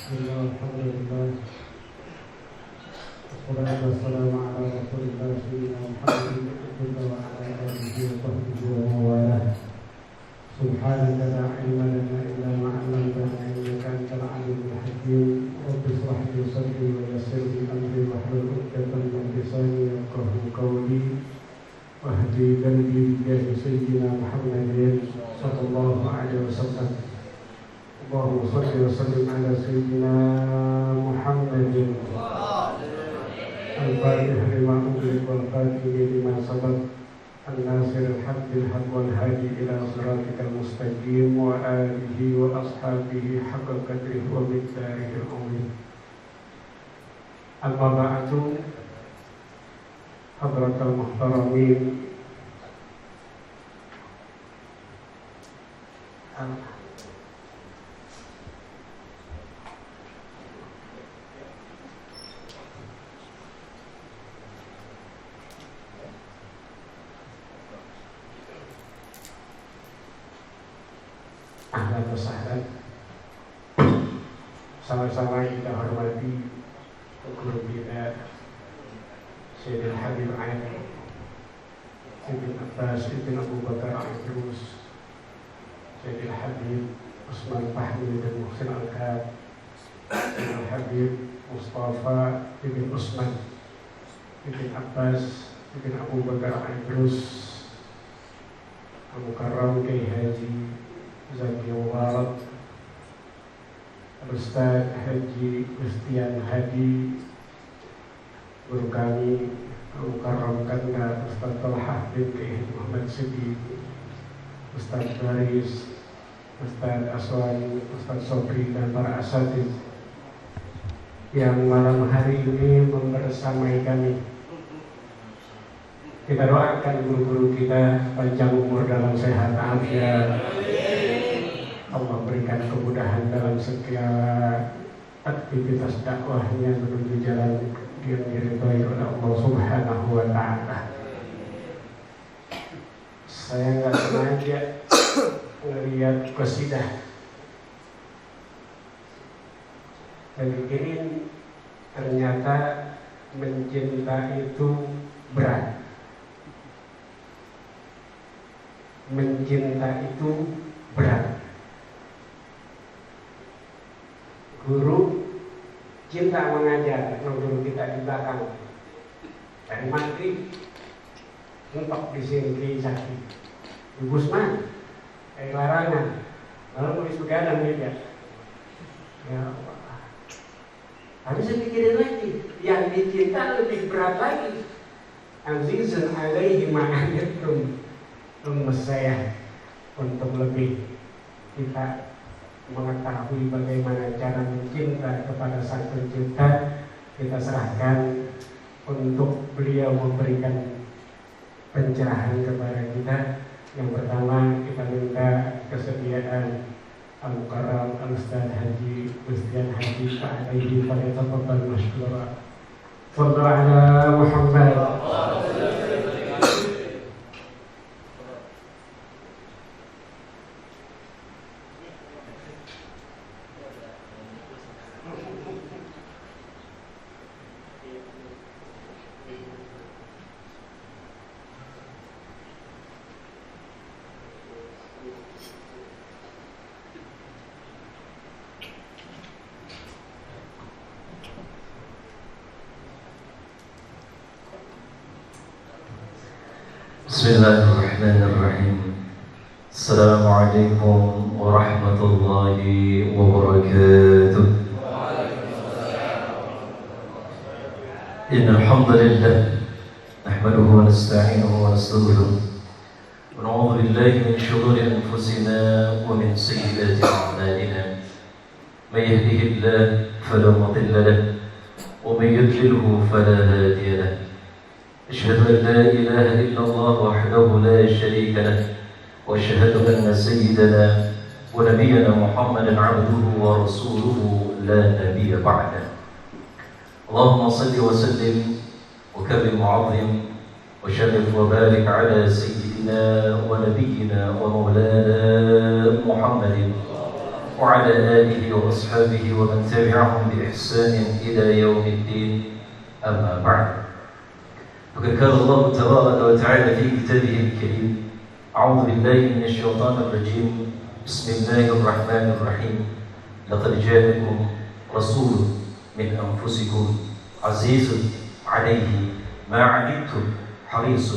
Bismillah, alhamdulillah. Wassalatu wassalamu ala rasulillah sayyidina Muhammadin wa ala alihi wa sahbihi wa mawalah. Subhanaka la ilma lana illa ma 'allamtana innaka antal alimul hakim. Rabbi shrah li sadri wa yassir li amri wahlul 'uqdatam min lisani yafqahu qawli. Wahdi qalbi bi sayyidina Muhammadin sallallahu alaihi wasallam. Allahumma shalli wa sallim ala sayyidina Muhammadin al-fatih lima ughliqa wal khatimi lima sabaq an-nasir al-haqq bil haqq wal hadi ila siratikal mustaqim wa alihi wa ashabihi haqqa qadrihi wa miqdarihi al-azim. Amma ba'du, hadratal muhtaramin, ahlan wa sahlan. Sama-sama kita hormati guru kita Sayyidil Habib Ali Ibn Abbas Ibn Abu Bakar Al-Idrus, Sayyidil Habib Usman Fahmi dan Muhsin Al-Kab, Sayyidil Habib Mustafa Ibn Usman Ibn Abbas Ibn Abu Bakar Al-Idrus, Al-Mukarram Kiai Haji Zaki Mubarak, Ustaz Haji Ustian Hadi, guru kami Al-Mukarram Kanda Ustaz Talha bin Kiai Muhammad Siddiq, Ustaz Baris, Ustaz Aswani, Ustaz Sobri, dan para asatidz yang malam hari ini membersamai kami. Kita doakan guru-guru kita panjang umur dalam sehat afiat. Allah berikan kemudahan dalam segala aktivitas dakwahnya menuju jalan yang diridhai oleh Allah Subhanahu wa Ta'ala. Saya nggak sengaja melihat qasidah dan ini ternyata mencinta itu berat. Mencinta itu berat. Guru cinta mengajar, guru kita di belakang dari maghrib mentok di sini di Zaki, di Busman, dari larangan, lalu nulis begadang dia. Ya Allah, harus dipikirin lagi, yang dicinta lebih berat lagi. Azizun alaihi ma'anitum, saya untuk lebih kita mengetahui bagaimana cara mencinta kepada Sang Pencipta, kita serahkan untuk beliau memberikan pencerahan kepada kita. Yang pertama, kita minta kesediaan Al-Mukarram Al-Ustaz Haji Ustian Hadi Ta'alaihi falyatafaddal mashkura. Shallu ala Muhammad. Bismillahirrahmanirrahim. Assalamualaikum warahmatullahi wabarakatuh. Innal hamdalillah nahmaduhu wa nasta'inuhu wa nastaghfiruh wa na'udzu billahi min shururi anfusina wa min sayyiati a'malina. May yahdihillahu fala mudilla lahu wa may yudlilhu fala hadiya lahu. أشهد أن لا إله إلا الله وحده لا شريك له وأشهد أن سيدنا ونبينا محمدا عبده ورسوله لا نبي بعده. اللهم صل وسلم وكرم وعظم وشرف وبارك على سيدنا ونبينا ومولانا محمد وعلى آله وأصحابه ومن تبعهم بإحسان إلى يوم الدين أما بعد فقد قال الله تبارك وتعالى في كتابه الكريم أعوذ بالله من الشيطان الرجيم بسم الله الرحمن الرحيم لقد جاءكم رسول من أنفسكم عزيز عليه ما عنتم حريص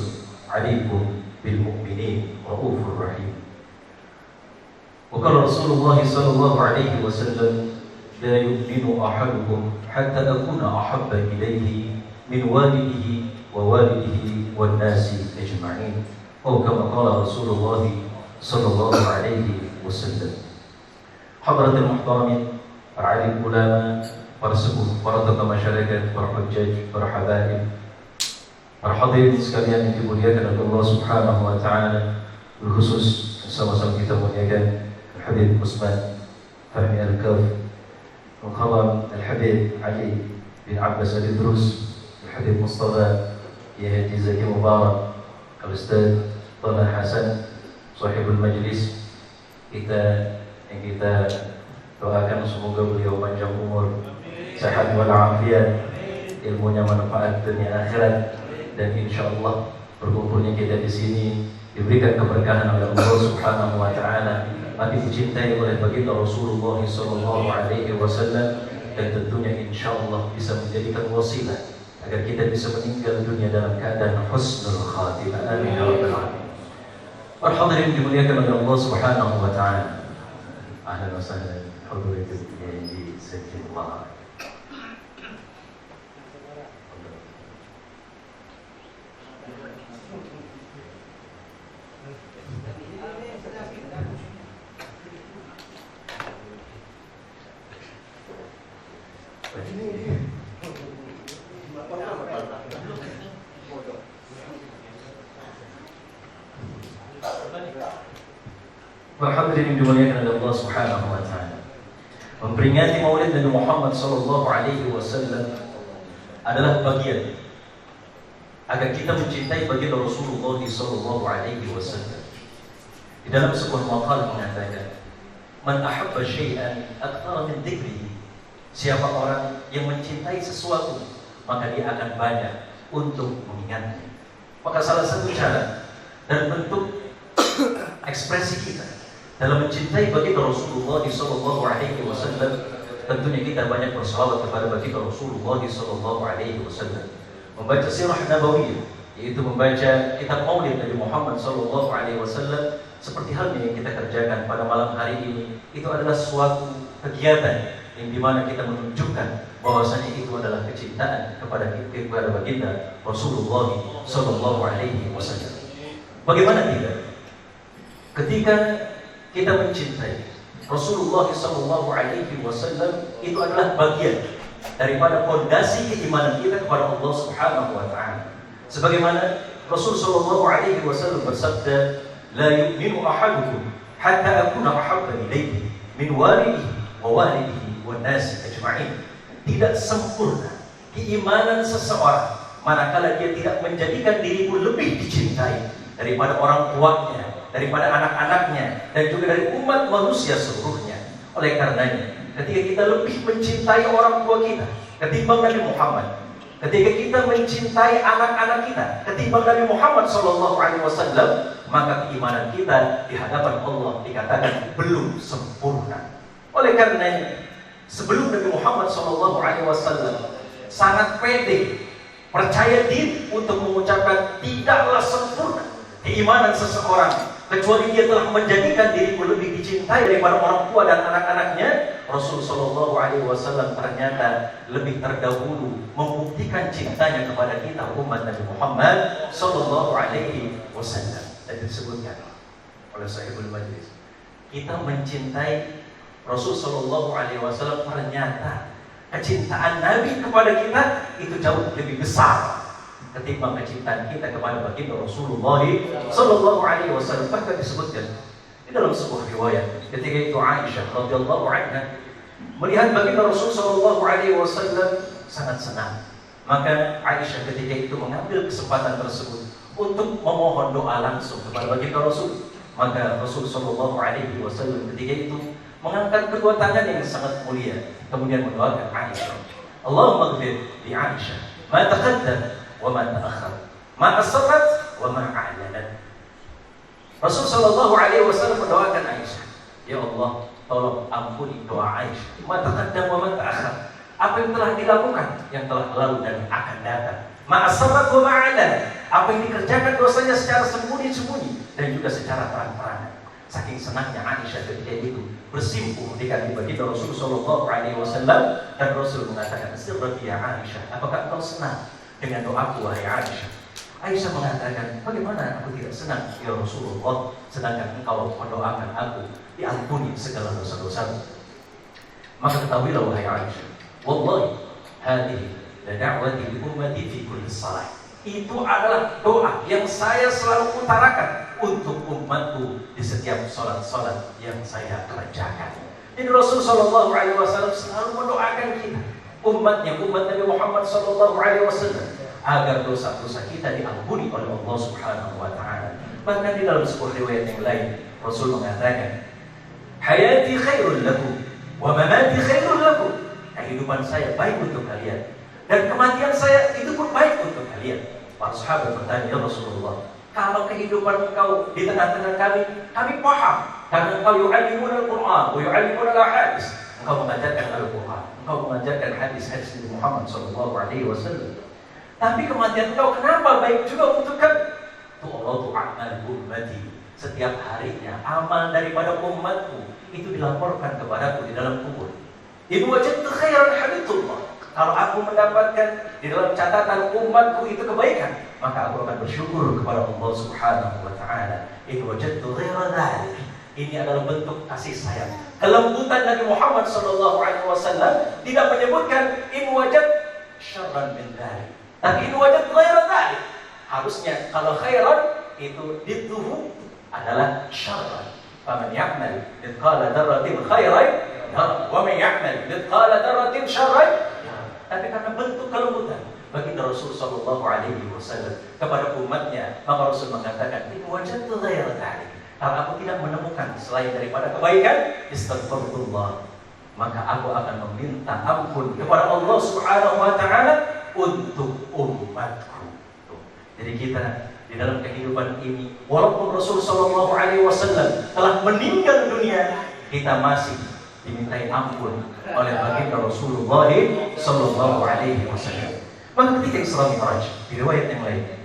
عليكم بالمؤمنين رؤوف رحيم. وقال رسول الله صلى الله عليه وسلم لا يؤمن أحدكم حتى أكون أحب إليه من والده ووالده والناس أجمعين أو كما قال رسول الله صلى الله عليه وسلم. حضرة المحترمين, para alim ulama, para sepuh, para tokoh masyarakat, para hujjaj, para habaib, para hadirin sekalian yang dimuliakan oleh Allah Subhanahu wa taala, berkhusus sama-sama kita muliakan Al-Habib Usman Fahmi Al-Kaf, Al-Khalam Al-Habib Ali bin Abbas Al-Idrus, Al-Habib Mustafa Yahya Zaki Mubarak, Al-Ustaz Talha Hasan, Sahibul Majlis, kita doakan semoga beliau panjang umur, sehat walafiat, ilmunya manfaat dunia akhirat, dan insyaallah berkumpulnya kita di sini diberikan keberkahan oleh Allah Subhanahu wa taala, mati dicintai oleh baginda Rasulullah sallallahu alaihi wasallam, dan tentunya insyaallah bisa menjadikan wasilah agar kita bisa meninggal dunia dalam keadaan husnul khatimah. Amin ya rabbal alamin. Para hadirin dimuliakan oleh Allah Subhanahu wa taala. Ahlan wa sahlan hadirin di sejumlah. Hadirin dimuliakan oleh Allah Subhanahu wa taala. Memperingati Maulid Nabi Muhammad sallallahu alaihi wasallam adalah bagian agar kita mencintai baginda Rasulullah sallallahu alaihi wasallam. Di dalam sebuah maqal mengatakan, "Man ahabba syai'an akthara min dzikrihi." Siapa orang yang mencintai sesuatu, maka dia akan banyak untuk mengingatnya. Maka salah satu cara dan bentuk ekspresi kita dalam mencintai baginda Rasulullah sallallahu alaihi wasallam, tentunya kita banyak berselawat kepada baginda Rasulullah sallallahu alaihi wasallam, membaca sirah nabawiyah, yaitu membaca kitab Maulid Nabi Muhammad sallallahu alaihi wasallam, seperti halnya yang kita kerjakan pada malam hari ini. Itu adalah suatu kegiatan yang dimana kita menunjukkan bahwasanya itu adalah kecintaan kepada baginda Rasulullah sallallahu alaihi wasallam. Bagaimana tidak? Ketika kita mencintai Rasulullah sallallahu alaihi wasallam, itu adalah bagian daripada fondasi keimanan kita kepada Allah Subhanahu wa taala. Sebagaimana Rasul sallallahu alaihi wasallam bersabda, "La yu'minu ahadukum hatta akuna ahabba ilayhi min walidihi wa walidihi wan nasi ajma'in." Tidak sempurna keimanan seseorang manakala dia tidak menjadikan dirimu lebih dicintai daripada orang tuanya, daripada anak-anaknya, dan juga dari umat manusia seluruhnya. Oleh karenanya, ketika kita lebih mencintai orang tua kita ketimbang Nabi Muhammad, ketika kita mencintai anak-anak kita ketimbang Nabi Muhammad SAW, maka keimanan kita di hadapan Allah dikatakan belum sempurna. Oleh karenanya, sebelum Nabi Muhammad SAW sangat pede, percaya diri untuk mengucapkan tidaklah sempurna keimanan seseorang kecuali dia telah menjadikan diriku lebih dicintai daripada orang tua dan anak-anaknya. Rasul sallallahu alaihi wasallam ternyata lebih terdahulu membuktikan cintanya kepada kita umat Nabi Muhammad sallallahu alaihi wasallam. Dan disebutkan oleh Sahibul Majlis, kita mencintai Rasul sallallahu alaihi wasallam, ternyata kecintaan Nabi kepada kita itu jauh lebih besar ketimbang kecintaan kita kepada baginda Rasulullah sallallahu alaihi wasallam. Bahkan disebutkan di dalam sebuah riwayat, ketika itu Aisyah radhiyallahu anha melihat baginda Rasul sallallahu alaihi wasallam sangat senang. Maka Aisyah ketika itu mengambil kesempatan tersebut untuk memohon doa langsung kepada baginda Rasul. Maka Rasul sallallahu alaihi wasallam ketika itu mengangkat kedua tangan yang sangat mulia, kemudian mendoakan Aisyah. Allahumma ighfir li Aisyah ma taqaddam wa ma ta'akhkhar, ma asarrat wa ma a'lanat. Rasul sallallahu alaihi wasallam mendoakan Aisyah, ya Allah, tolong ampuni doa Aisyah, ma taqaddam wa ma ta'akhkhar, apa yang telah dilakukan, yang telah lalu dan akan datang, ma asarrat wa ma a'lanat, apa yang dikerjakan dosanya secara sembunyi-sembunyi dan juga secara terang-terangan. Saking senangnya Aisyah ketika itu bersimpuh di kaki baginda Rasul sallallahu alaihi wasallam, dan Rasul mengatakan, "Sirrati ya Aisyah, apakah engkau senang dengan doaku wahai Aisyah?" Aisyah mengatakan, "Bagaimana aku tidak senang ya Rasulullah, sedangkan engkau mendoakan aku diampuni segala dosa-dosaku." Maka ketahuilah wahai Aisyah, wallahi hadhihi la da'wati li ummati fi kulli salat. Itu adalah doa yang saya selalu utarakan untuk umatku di setiap salat-salat yang saya kerjakan. Jadi Rasul sallallahu alaihi wasallam selalu mendoakan kita, umatnya, umat Nabi Muhammad sallallahu alaihi wasallam, agar dosa-dosa kita diampuni oleh Allah Subhanahu wa taala. Bahkan di dalam sebuah riwayat yang lain, Rasul mengatakan, "Hayati khairul lakum wa mamati khairul lakum." Kehidupan saya baik untuk kalian dan kematian saya itu pun baik untuk kalian. Para sahabat bertanya, "Ya Rasulullah, kalau kehidupan engkau di tengah-tengah kami paham, karena engkau yu'allimuna al-Qur'an wa yu'allimuna al-hadis." Engkau mengajarkan Al-Quran, engkau mengajarkan hadis-hadis Nabi Muhammad sallallahu alaihi wasallam. Tapi kematian engkau kenapa baik juga untuk kami? Tu'radu a'mal ummati. Setiap harinya amal daripada umatku itu dilaporkan kepadaku di dalam kubur. In wajadtu khairan hamidullah. Kalau aku mendapatkan di dalam catatan umatku itu kebaikan, maka aku akan bersyukur kepada Allah Subhanahu wa taala. In wajadtu ghaira dzalik. Ini adalah bentuk kasih sayang, kelembutan Nabi Muhammad sallallahu alaihi wasallam. Tidak menyebutkan in wajad syarran min dzalik, tapi in wajad ghaira dzalik. Harusnya kalau khairan itu dituhu adalah syarran. Faman ya'mal mithqala dzarratin khairan wa man ya'mal mithqala dzarratin syarran. Tapi karena bentuk kelembutan baginda Rasul sallallahu alaihi wasallam kepada umatnya, maka Rasul mengatakan, "In wajadtu ghaira dzalik." Kalau aku tidak menemukan selain daripada kebaikan, istaghfirullah, maka aku akan meminta ampun kepada Allah Subhanahu wa taala untuk umatku. Jadi kita di dalam kehidupan ini, walaupun Rasul sallallahu alaihi wasallam telah meninggal dunia, kita masih dimintai ampun oleh baginda Rasulullah sallallahu alaihi wasallam. Maka ketika Isra Mi'raj, di riwayat yang lain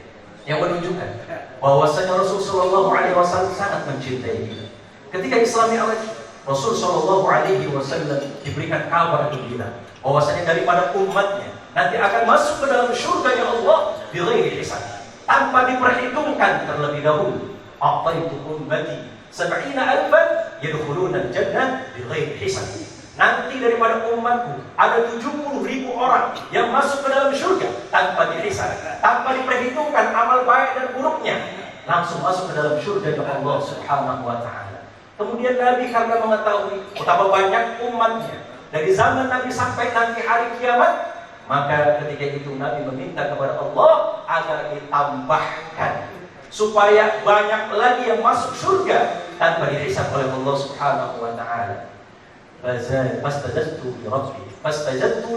yang menunjukkan bahwasanya Rasul sallallahu alaihi wasallam sangat mencintai kita. Ketika Isra Mi'raj, Rasul sallallahu alaihi wasallam diberikan kabar gembira bahwasanya daripada umatnya nanti akan masuk ke dalam surga Allah bighairi hisab, tanpa diperhitungkan terlebih dahulu. A'taitu ummati 70,000 yadkhuluna al-jannah bighairi hisab. Nanti daripada umatku ada 70.000 orang yang masuk ke dalam surga tanpa dihisab, tanpa diperhitungkan amal baik dan buruknya, langsung masuk ke dalam surga Allah Subhanahu wa taala. Kemudian Nabi karena mengetahui betapa banyak umatnya dari zaman Nabi sampai nanti hari kiamat, maka ketika itu Nabi meminta kepada Allah agar ditambahkan supaya banyak lagi yang masuk surga tanpa dihisab oleh Allah Subhanahu wa taala. Fastajadtu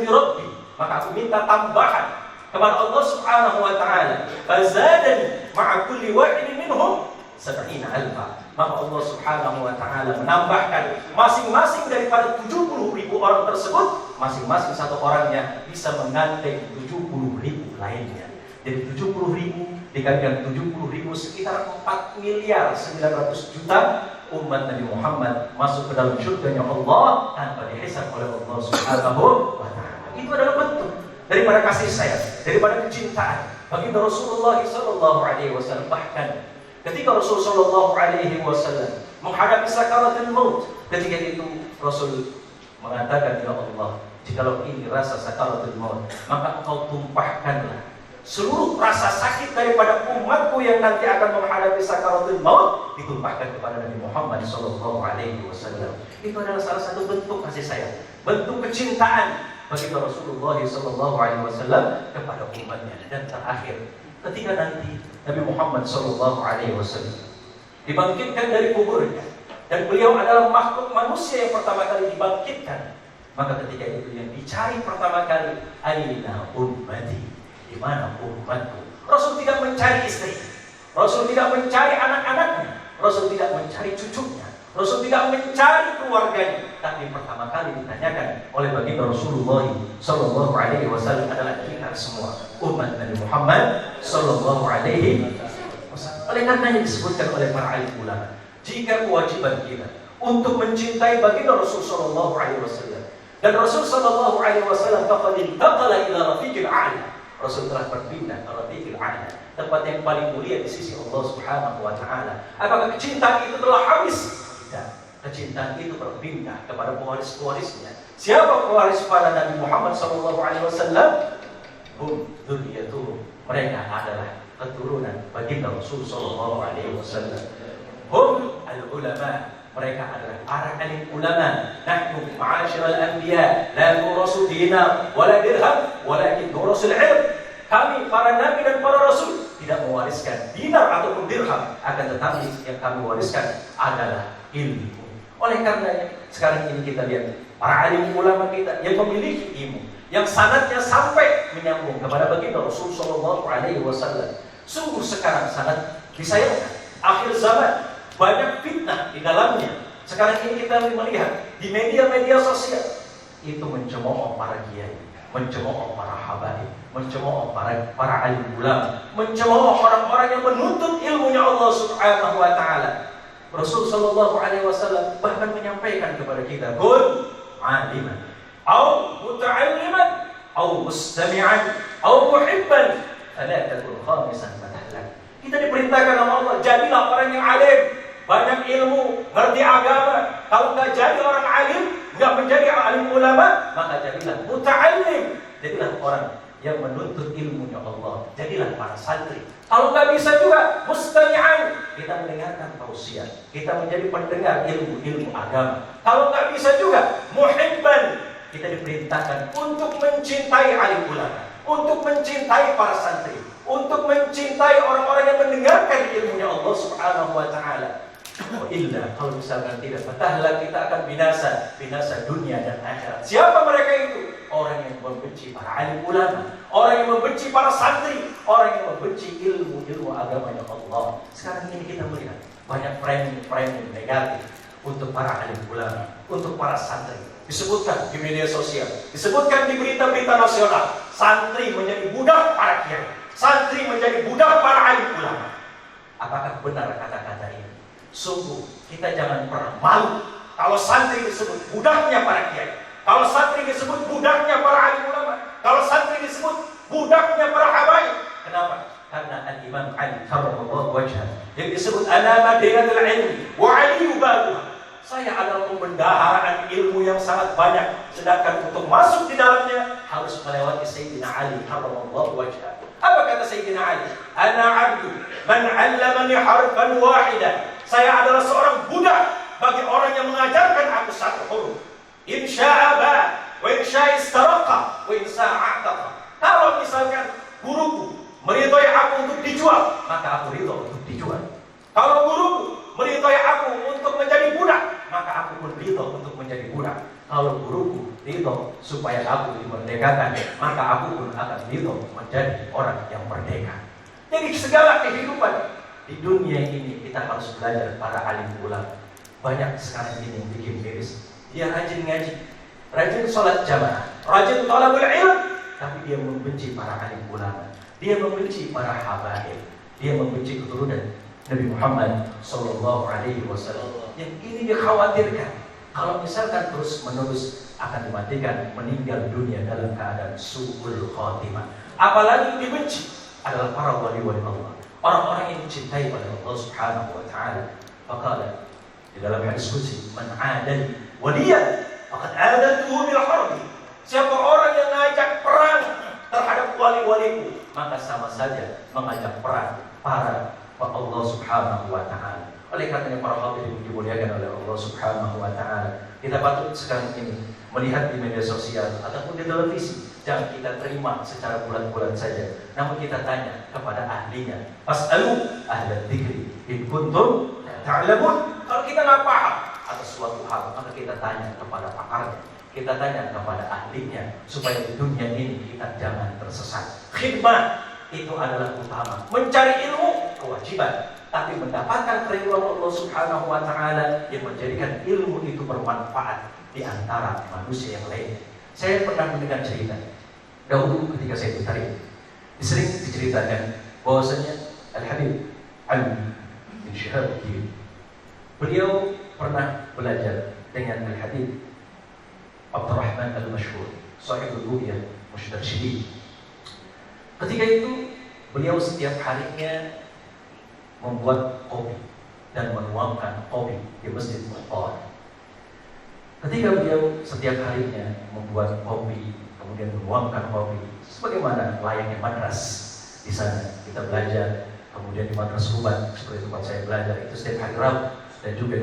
li rabbi, maka aku minta tambahan kepada Allah Subhanahu wa taala. Fazadani ma'a kulli wahidin minhum 70,000. Maka Allah Subhanahu wa taala menambahkan masing-masing daripada 70.000 orang tersebut, masing-masing satu orangnya bisa menggandeng 70.000 lainnya. Jadi 70.000 dikalikan 70.000 sekitar 4.900.000.000 umat Nabi Muhammad masuk ke dalam surganya Allah tanpa dihisab oleh Allah Subhanahu wa taala. Itu adalah bentuk daripada kasih sayang, daripada kecintaan baginda Rasulullah sallallahu alaihi wasallam. Bahkan ketika Rasul sallallahu alaihi wasallam menghadapi sakaratul maut, ketika itu Rasul mengatakan, "Ya Allah, jikalau ini rasa sakaratul maut, maka Engkau tumpahkanlah seluruh rasa sakit daripada umatku yang nanti akan menghadapi sakaratul maut, ditumpahkan kepada Nabi Muhammad sallallahu alaihi wasallam." Itu adalah salah satu bentuk kasih sayang, bentuk kecintaan bagi Rasulullah sallallahu alaihi wasallam kepada umatnya. Dan terakhir, ketika nanti Nabi Muhammad sallallahu alaihi wasallam dibangkitkan dari kuburnya, dan beliau adalah makhluk manusia yang pertama kali dibangkitkan. Maka ketika itu yang dicari pertama kali, aina ummati, di mana umatku? Rasul tidak mencari istri, Rasul tidak mencari anak-anaknya, Rasul tidak mencari cucunya, Rasul tidak mencari keluarganya. Tapi pertama kali ditanyakan oleh baginda Rasulullah Sallallahu Alaihi Wasallam adalah kita semua, umat Nabi Muhammad Sallallahu Alaihi Wasallam. Oleh karenanya disebutkan oleh para alim ulama, jika kewajiban kita untuk mencintai baginda Rasul Sallallahu Alaihi Wasallam, dan Rasul Sallallahu Alaihi Wasallam faqad intaqala ila rafiqil a'la, Rasul telah berpindah ke rafiqil a'la, tempat yang paling mulia di sisi Allah Subhanahu wa taala. Apakah kecintaan itu telah habis? Tidak. Kecintaan itu berpindah kepada pewaris-pewarisnya. Siapa pewaris pada Nabi Muhammad Sallallahu Alaihi Wasallam? Hum dzurriyyatuhum, mereka adalah keturunan baginda Rasul Sallallahu Alaihi Wasallam. Hum al-ulama, mereka adalah para alim ulama. Nahnu ma'asyiral anbiya la nurasu dinar wala dirham walakin nurasul ilm. Kami para nabi dan para rasul tidak mewariskan dinar ataupun dirham, akan tetapi yang kami wariskan adalah ilmu. Oleh karenanya sekarang ini kita lihat para alim ulama kita yang memiliki ilmu, yang sanadnya sampai menyambung kepada baginda Rasul Sallallahu Alaihi Wasallam. Sungguh sekarang sangat disayangkan. Akhir zaman banyak fitnah di dalamnya. Sekarang ini kita melihat di media-media sosial itu mencemooh para kiai, mencemooh para habaib, mencemooh para alim ulama, mencemooh orang-orang yang menuntut ilmunya Allah Subhanahu wa taala. Rasul Sallallahu Alaihi Wasallam bahkan menyampaikan kepada kita, "Kun aliman, au muta'alliman, au mustami'an, au muhibban, fala takun khamisan matahlak." Kita diperintahkan oleh Allah, jadilah orang yang alim, banyak ilmu, ngerti agama. Kalau nggak jadi orang alim, nggak menjadi alim ulama, maka jadilah muta'allim, jadilah orang yang menuntut ilmunya Allah, jadilah para santri. Kalau nggak bisa juga mustami'an, kita mendengarkan tausiah, kita menjadi pendengar ilmu agama. Kalau nggak bisa juga muhibban, kita diperintahkan untuk mencintai alim ulama, untuk mencintai para santri, untuk mencintai orang-orang yang mendengarkan ilmunya Allah Subhanahu wa taala. Illa, kalau misalkan tidak, fatahlah kita akan binasa dunia dan akhirat. Siapa mereka itu? Orang yang membenci para alim ulama, orang yang membenci para santri, orang yang membenci ilmu agamanya Allah. Sekarang ini kita melihat banyak framing negatif untuk para alim ulama, untuk para santri. Disebutkan di media sosial, disebutkan di berita-berita nasional, santri menjadi budak para kiai, santri menjadi budak para alim ulama. Apakah benar kata-kata ini? Sungguh kita jangan pernah malu kalau santri disebut budaknya para kiai, kalau santri disebut budaknya para alim ulama, kalau santri disebut budaknya para habaib. Kenapa? Karena Al-Imam Ali karramallahu wajhah yang disebut ana madinatul ilmi wa ali babuha. Saya adalah pembendaharaan ilmu yang sangat banyak, sedangkan untuk masuk di dalamnya harus melewati Sayyidina Ali karramallahu wajhah. Apa kata Sayyidina Ali? Ana abdu man 'allamani harfan wahidan. Saya adalah seorang budak bagi orang yang mengajarkan aku satu huruf. Insya'a ba, wa insya'a istaraqa, wa insya'a a'taqa. Kalau misalkan guruku meridhai aku untuk dijual, maka aku ridho untuk dijual. Kalau guruku meridhai aku untuk menjadi budak, maka aku pun ridho untuk menjadi budak. Kalau guruku ridho supaya aku dimerdekakan, maka aku pun akan ridho menjadi orang yang merdeka. Jadi segala kehidupan di dunia ini kita harus belajar para alim ulama. Banyak sekarang ini yang bikin miris. Dia rajin ngaji, rajin sholat jamaah, rajin thalabul ilm, tapi dia membenci para alim ulama. Dia membenci para habaib. Dia membenci keturunan Nabi Muhammad Sallallahu Alaihi Wasallam. Yang ini dikhawatirkan kalau misalkan terus menerus akan dimatikan, meninggal dunia dalam keadaan su'ul khatimah. Apalagi dibenci adalah para wali-wali Allah, orang-orang yang dicintai oleh Allah Subhanahu wa taala. Maka di dalam hadis qudsi, man 'adani waliyan faqad 'adantuhu bil harbi. Siapa orang yang mengajak perang terhadap wali-waliku, maka sama saja mengajak perang para Allah Subhanahu wa taala. Oleh karenanya para hadirin dimuliakan oleh Allah Subhanahu wa taala, kita patut sekarang ini melihat di media sosial ataupun di televisi, jangan kita terima secara bulat-bulat saja, namun kita tanya kepada ahlinya. Fas'alu ahla dzikri in kuntum ta'lamun. Kalau kita nggak paham, sesuatu hal, maka kita tanya kepada pakarnya, kita tanya kepada ahlinya, supaya di dunia ini kita jangan tersesat. Khidmat itu adalah utama. Mencari ilmu kewajiban, tapi mendapatkan keridhaan Allah Subhanahu wa taala yang menjadikan ilmu itu bermanfaat di antara manusia yang lain. Saya pernah mendengar cerita dahulu ketika saya ditarik, sering diceritakan bahwasanya Al-Habib Ali bin Syihabuddin, beliau pernah belajar dengan Al-Habib Abdurrahman Al-Mashhur, sahibul ru'yah mustarsyidin. Ketika itu beliau setiap harinya membuat kopi dan menuangkan kopi di Masjid Muqtar. Ketika beliau setiap harinya membuat kopi, kemudian menuangkan kopi, sebagaimana layaknya madras di sana kita belajar, kemudian di madras Huban seperti tempat saya belajar itu setiap hari Rabu dan juga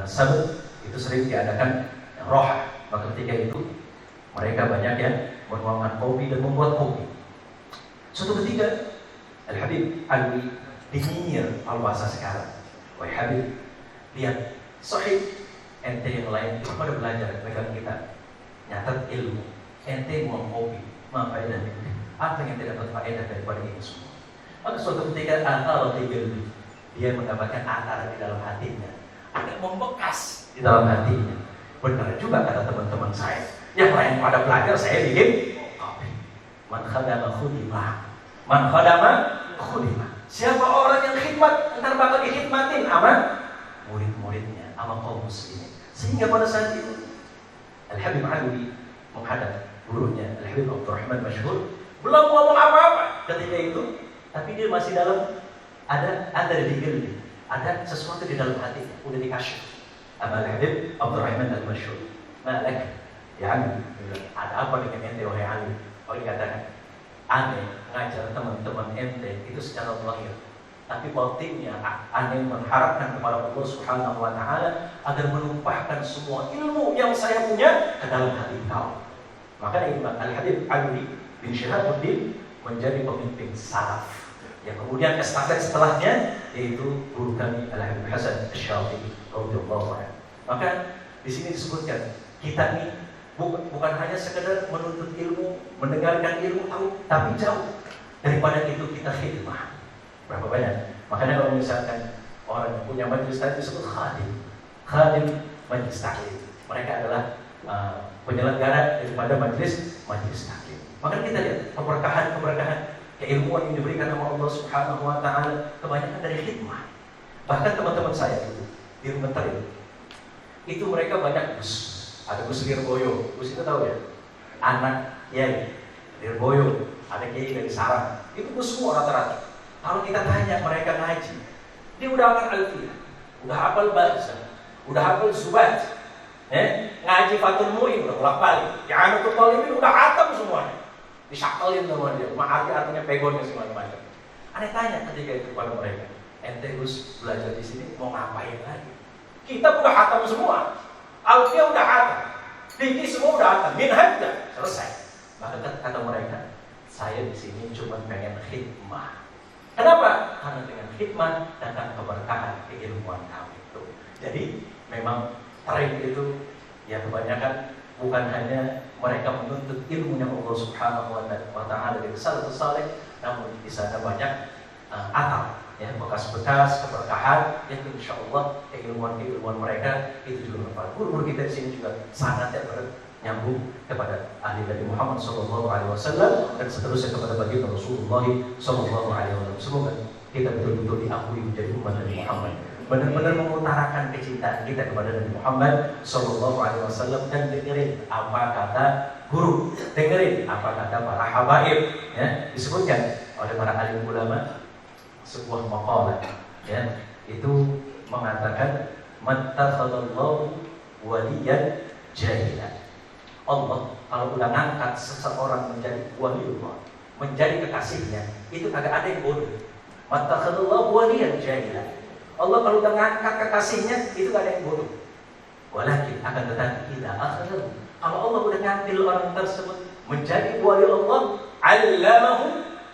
Sabat itu sering diadakan rohah. Maka ketika itu mereka banyak yang menuangkan kopi dan membuat kopi. Suatu ketika Al-Habib Ali dinyinyir al-wasa sekarang, wahai Habib, lihat sahib ente yang lain itu pada belajar pegang kita, nyatat ilmu, ente buang kopi, apa faedahnya? Apa yang ente dapat faedah daripada ini semua? Maka suatu ketika dia mendapatkan atar di dalam hatinya, agak membekas di dalam hatinya. Benar juga kata teman-teman saya, yang lain pada belajar, saya bikin kopi. Man khadama khudimah, man khadama khudimah. Siapa orang yang khidmat, ntar bakal dikhidmatin sama murid-muridnya, sama kaum muslimin. Sehingga pada saat itu Al-Habib Ali menghadap gurunya Al-Habib Abdurrahman Mashhur, belum ngomong apa-apa ketika itu, tapi dia masih dalam ada di diri, ada sesuatu di dalam hati, udah dikasih sama Al-Habib Abdurrahman Al-Mashhur. Malak ya Ali, ada apa dengan ente wahai Ali? Oh, dikatakan aneh ngajar teman-teman ente itu secara zahir, tapi batinnya aneh mengharapkan kepada Allah Subhanahu wa taala agar menumpahkan semua ilmu yang saya punya ke dalam hati kau. Maka Imam Al-Habib Ali bin Syihabuddin menjadi pemimpin salaf yang kemudian estafet setelahnya yaitu guru kami Al-Habib Hasan Asy-Syadhili radhiyallahu anhu. Maka di sini disebutkan kita ini bukan hanya sekedar menuntut ilmu, mendengarkan ilmu tahu, tapi jauh daripada itu kita khidmah. Berapa banyak? Makanya kalau misalkan orang yang punya majelis taklim disebut khadim majelis taklim. Mereka adalah penyelenggara daripada majelis taklim. Maka kita lihat keberkahan keilmuan yang diberikan oleh Allah Subhanahu wa taala kebanyakan dari khidmah. Bahkan teman-teman saya di rumah itu mereka banyak bus. Ada Gus Lirboyo, Gus itu tahu ya? Anak Kiai Lirboyo, ada Kiai dari Sarang. Itu Gus semua rata-rata. Kalau kita tanya mereka ngaji, dia udah hafal Alfiyah, udah hafal Bahasa, udah hafal Zubat, ngaji Fathul Mu'in udah bolak-balik. Yang Anutul Talibin udah hatam semuanya, disakalin sama dia. Artinya pegonnya semacam-macam. Aneh tanya ketika itu kepada mereka, ente Gus belajar di sini mau ngapain lagi? Kita udah hatam semua. Alfiyah udah hatam, fikih semua udah hatam, minhaj udah selesai. Maka kata mereka, saya di sini cuma pengen khidmah. Kenapa? Karena dengan khidmah datang keberkahan keilmuan kami itu. Jadi memang tren itu ya kebanyakan bukan hanya mereka menuntut ilmunya Allah Subhanahu wa taala dari salafus saleh, namun di sana banyak atal ya, bekas-bekas keberkahan yang insya Allah keilmuan mereka itu juga bermanfaat. Guru kita di sini juga sangat nyambung kepada ahli Nabi Muhammad SAW dan seterusnya kepada baginda Rasulullah SAW. Semoga kita betul-betul diakui menjadi umat Nabi Muhammad, benar-benar mengutarakan kecintaan kita kepada Nabi Muhammad SAW dan dengerin apa kata guru, dengerin apa kata para habaib. Ya, disebutkan oleh para alim ulama sebuah maqalah ya, itu mengatakan mattakhadallahu waliyan jahilan. Allah kalau udah ngangkat seseorang menjadi waliullah, menjadi kekasihnya, itu kagak ada yang bodoh. Mattakhadallahu waliyan jahilan. Allah kalau udah ngangkat kekasihnya, itu kagak ada yang bodoh. Walakin akan tetapi tidak akhir. Kalau Allah udah ngambil orang tersebut menjadi wali Allah, allamahu,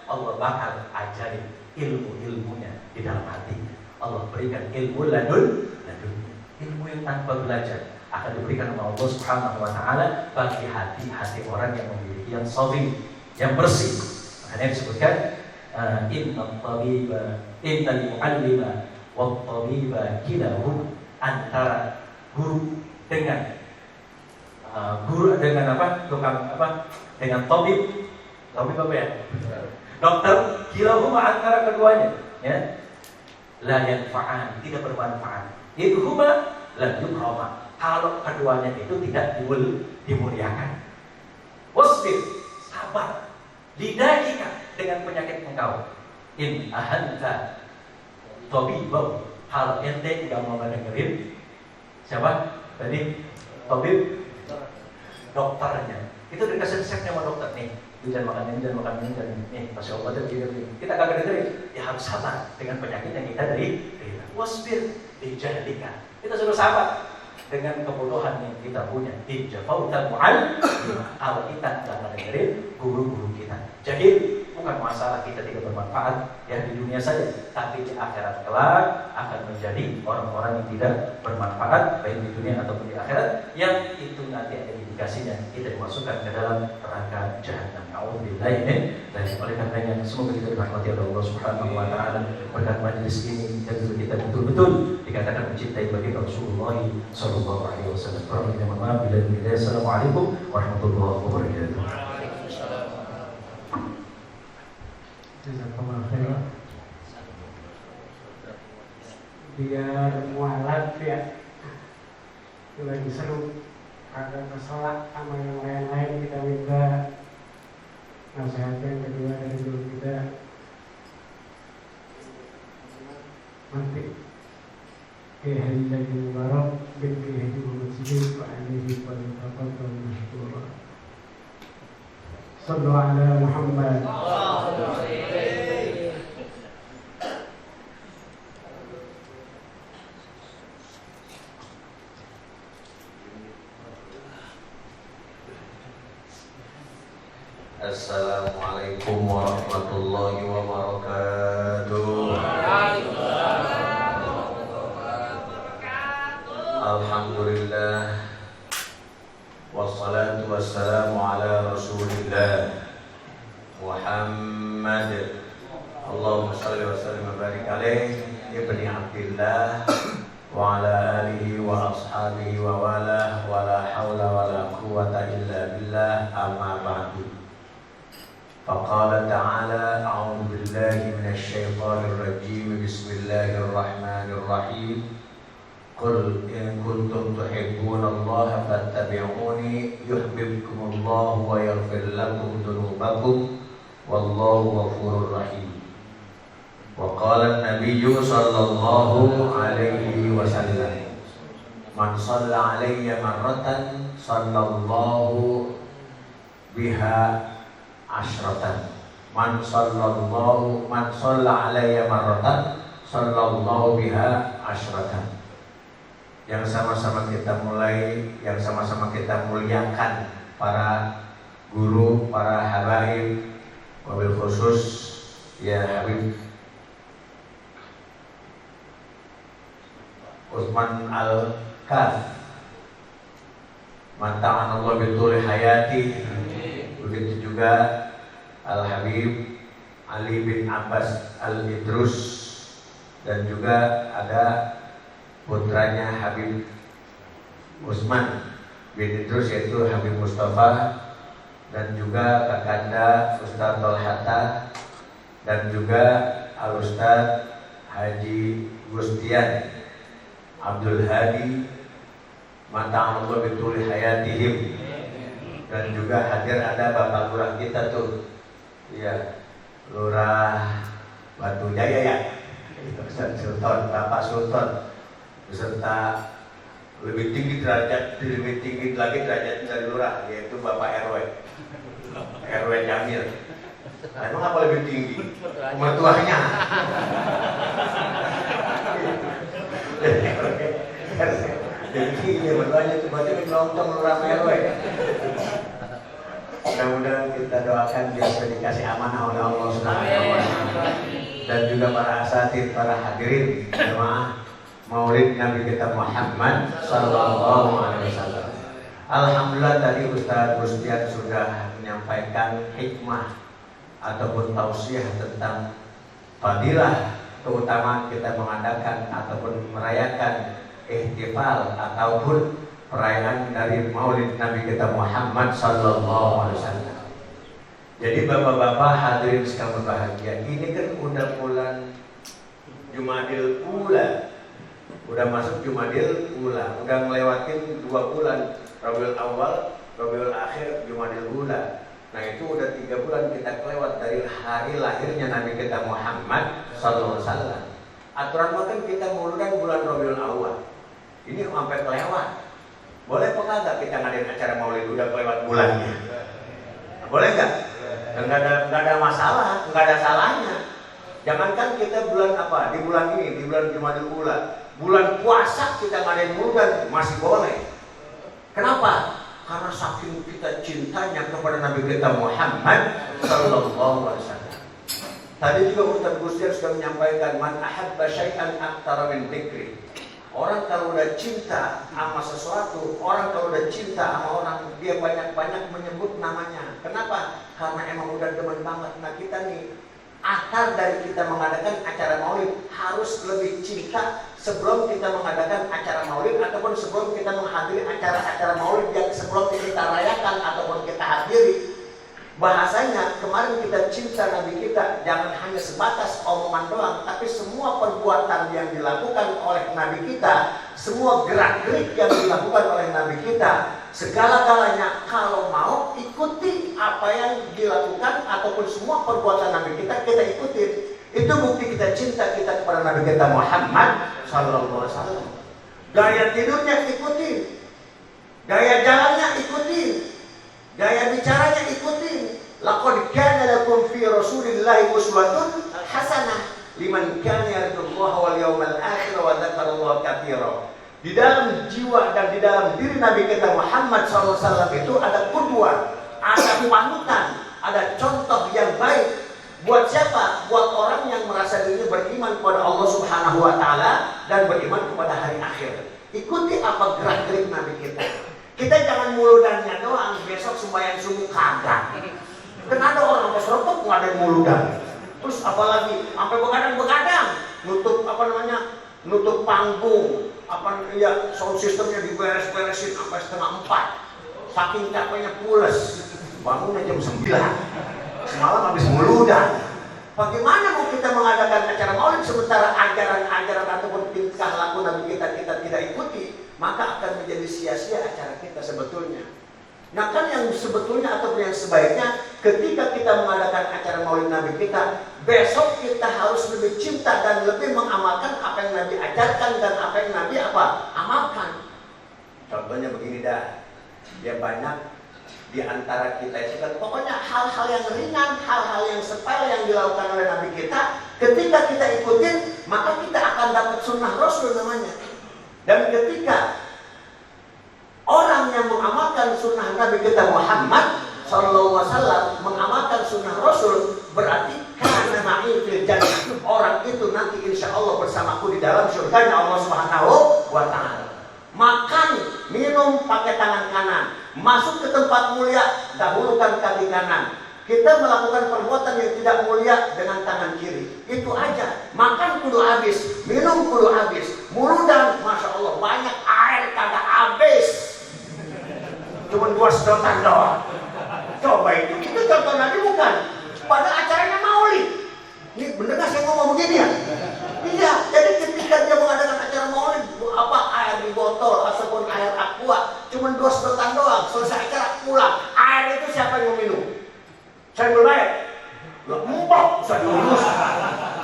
Allah bakal ajarin ilmu-ilmunya di dalam hatinya. Allah berikan ilmu ladun, ilmu yang tanpa belajar akan diberikan oleh Allah Subhanahu wa taala bagi hati-hati orang yang memiliki yang safih, yang bersih. Makanya disebutkan innal mu'allima wat tabiba kilahum, antara guru dengan tukang dengan tabib apa ya? Dokter, kilahuma, antara keduanya, ya. La yanfa'an, tidak bermanfaat. Itu huma la yukrama, kalau keduanya itu tidak dimuliakan. Wasbir, sabar, lidahika, dengan penyakit engkau. In ahanta tabibau, kalau ente tidak mau dengerin siapa tadi? Tabib, dokternya. Itu dikasih resep sama dokter nih, jangan makan ini, jangan makan ini, dan nih kasih obatnya begini. Kita kagak dengerin, ya harus sabar dengan penyakit yang kita derita. Wasbir lijahlika, kita suruh sabar dengan kebodohan yang kita punya. Ijafautal mu'al, kalau kita nggak dengerin guru-guru kita. Jadi bukan masalah kita tidak bermanfaat ya di dunia saja, tapi di akhirat kelak akan menjadi orang-orang yang tidak bermanfaat baik di dunia ataupun di akhirat, yang itu nanti ada indikasinya kita dimasukkan ke dalam neraka jahanam. Nauzubillah dan oleh karenanya semoga kita dirahmati oleh Allah Subhanahu wa taala. Berkat majelis ini dan kita betul-betul dikatakan mencintai bagi Rasulullah sallallahu alaihi wasallam. Assalamualaikum warahmatullahi wabarakatuh. Jazakallahu khairan. Biar mualaf ya, lagi seru, ada masalah sama yang lain-lain, kita minta nasihat yang kedua dari guru kita nanti Kiai Haji Lagi Mubarak bin Kiai Haji Muhammad Siddiq Pak Alihi Fadhil Mashkura. Sallu ala Muhammad. Assalamualaikum warahmatullahi wabarakatuh. Alhamdulillah, wassalatu wassalamu ala Rasulillah Muhammad. Allahumma shalli wa sallim wa barik alaihi ibni Abdillah wa ala alihi wa ashabihi wa wala wa la hawla wa la quwwata illa billah, amma ba'du. فقال تعالى أعوذ بالله من الشيطان الرجيم بسم الله الرحمن الرحيم قل إن كنتم تحبون الله فاتبعوني يحببكم الله ويغفر لكم ذنوبكم والله غفور رحيم. وقال النبي صلى الله عليه وسلم من صلى علي مرة صلى الله بها asyratan, man shalla alayya marratan sallallahu biha asyratan. Yang sama-sama kita mulai, yang sama-sama kita muliakan para guru, para habaib, wabil khusus ya Habib Utsman Al-Kaf, mata'an Allah bituli hayati. Begitu juga Al-Habib Ali bin Abbas Al-Idrus, dan juga ada putranya Habib Utsman bin Idrus yaitu Habib Mustafa, dan juga kakanda Ustaz Tolhata, dan juga Al-Ustaz Haji Gustian Abdul Hadi, mata'amullah bituli hayatihim. Dan juga hadir ada Bapak Lurah kita tuh, ya, Lurah Batu Jaya ya, Ustaz Sultan, Bapak Sultan, beserta lebih tinggi lagi derajat dari Lurah, yaitu Bapak RW Jamil. Emang apa lebih tinggi? Mertuanya. Jadi dia bertanya tiba-tiba nonton Lurah RW. Mudah-mudahan kita doakan dia dikasih amanah oleh Allah Subhanahu wa taala. Dan juga para asatidz, para hadirin jemaah Maulid Nabi kita Muhammad sallallahu alaihi wasallam. Alhamdulillah tadi Ustaz Gustian sudah menyampaikan hikmah ataupun tausiah tentang fadilah keutamaan kita mengadakan ataupun merayakan ihtifal ataupun perayaan dari Maulid Nabi kita Muhammad sallallahu alaihi wasallam. Jadi bapak-bapak hadirin sekalian berbahagia, ini kan udah bulan Jumadil Ula, udah masuk Jumadil Ula, udah ngelewatin 2 bulan, Rabiul Awal, Rabiul Akhir, Jumadil Ula. Nah itu udah 3 bulan kita kelewat dari hari lahirnya Nabi kita Muhammad sallallahu alaihi wasallam. Aturan makan kita muludan bulan Rabiul Awal. Ini sampai kelewat. Boleh apa kagak kita ngadain acara Maulid udah kelewat bulannya? Boleh nggak? Nggak ada masalah, nggak ada salahnya. Jangankan kita bulan apa? Di bulan ini, di bulan Jumadil Ula, bulan puasa kita ngadain muludan masih boleh. Kenapa? Karena saking kita cintanya kepada Nabi kita Muhammad sallallahu alaihi wasallam. Tadi juga Ustaz Gustian sudah menyampaikan man ahabba syai'an aktsara min dzikri. Orang kalau udah cinta sama sesuatu, orang kalau udah cinta sama orang, dia banyak-banyak menyebut namanya. Kenapa? Karena emang udah demen banget. Nah kita nih, akar dari kita mengadakan acara Maulid harus lebih cinta sebelum kita mengadakan acara Maulid ataupun sebelum kita menghadiri acara-acara Maulid yang sebelum kita rayakan ataupun kita hadiri. Bahasanya kemarin kita cinta Nabi kita jangan hanya sebatas omongan doang, tapi semua perbuatan yang dilakukan oleh Nabi kita, semua gerak-gerik yang dilakukan oleh Nabi kita, segala-galanya kalau mau ikuti apa yang dilakukan ataupun semua perbuatan Nabi kita ikutin. Itu bukti kita cinta kita kepada Nabi kita Muhammad sallallahu alaihi wasallam. Gaya tidurnya ikutin, gaya jalannya ikutin, gaya bicaranya ikutin. Laqad kana lakum fi Rasulillahi uswatun hasanah liman kana yarjullaha wal yawmal akhir wa dzakarallaha katsiran. Di dalam jiwa dan di dalam diri Nabi kita Muhammad SAW itu ada qudwah, ada panutan, ada contoh yang baik. Buat siapa? Buat orang yang merasa dirinya beriman kepada Allah Subhanahu wa taala dan beriman kepada hari akhir. Ikuti apa gerak-gerik Nabi kita. Kita jangan muludannya doang, besok sembahyang subuh kagak. Kan ada orang sampai serempet nggak ada muludan. Terus apalagi sampai begadang-begadang, nutup apa namanya, nutup panggung, apa ya sound systemnya diberes-beresin sampai 3:30. Saking capeknya pules, bangunnya jam 9. Semalam habis muludan. Bagaimana mau kita mengadakan acara Maulid sementara ajaran-ajaran ataupun tingkah laku Nabi kita tidak ikuti, maka akan menjadi sia-sia acara kita sebetulnya. Nah kan yang sebetulnya ataupun yang sebaiknya ketika kita mengadakan acara Maulid Nabi kita, besok kita harus lebih cinta dan lebih mengamalkan apa yang Nabi ajarkan dan apa yang Nabi amalkan. Contohnya begini dah, ya banyak di antara kita itu kan pokoknya hal-hal yang ringan, hal-hal yang sepele yang dilakukan oleh Nabi kita, ketika kita ikutin maka kita akan dapat sunnah Rasul namanya. Dan ketika orang yang mengamalkan sunnah Nabi kita Muhammad sallallahu alaihi wasallam, mengamalkan sunnah Rasul, berarti kana ma'i fil jannah. Orang itu nanti insya Allah bersamaku di dalam surganya Allah Subhanahu wa taala. Makan, minum pakai tangan kanan, masuk ke tempat mulia dahulukan kaki kanan. Kita melakukan perbuatan yang tidak mulia dengan tangan kiri. Itu aja. Makan kudu habis, minum kudu habis. Muludan, masya Allah banyak air kagak habis. Cuma 2 sedotan doang. Coba itu contoh Nabi bukan? Pada acaranya Maulid. Ini bener gak saya ngomong begini ya? Iya. Jadi ketika dia mengadakan acara Maulid, apa air di botol ataupun air aqua, cuma 2 sedotan doang. Selesai acara pulang. Air itu siapa yang mau minum? Saya berbayar. Empok, saya urus.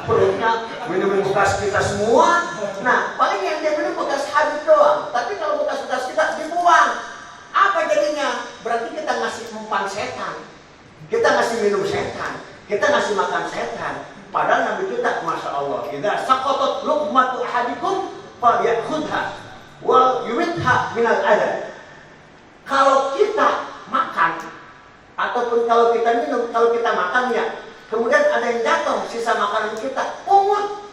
Perutnya minum bekas kita semua. Nah, paling yang dia minum bekas habis doang. Tapi kalau bekas-bekas kita dibuang. Apa jadinya? Berarti kita ngasih umpan setan, kita ngasih minum setan, kita ngasih makan setan. Padahal Nabi kita, masya Allah, idza saqatat luqmatu ahadikum falyakhudha wa yumitha minal adab. Kalau kita makan ataupun kalau kita minum, kalau kita makan ya, kemudian ada yang jatuh sisa makanan kita, pungut.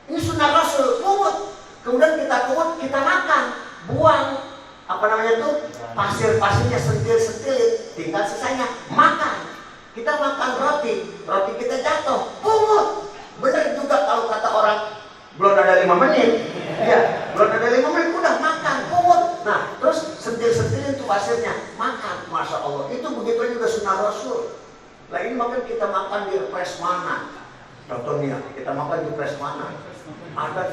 Ini sunnah Rasul, pungut. Kemudian kita pungut, kita makan, buang pasir-pasirnya, sentil-sentil, tinggal sisanya makan. Kita makan roti kita jatuh, pungut. Benar juga kalau kata orang belum ada 5 menit, ya belum ada 5 menit udah makan, pungut. Nah terus sentil-sentilin tuh pasirnya, makan, masya Allah. Itu begitu juga sunnah Rasul. Lah ini makan kita makan di pres mana? Contohnya kita makan di pres mana? Ada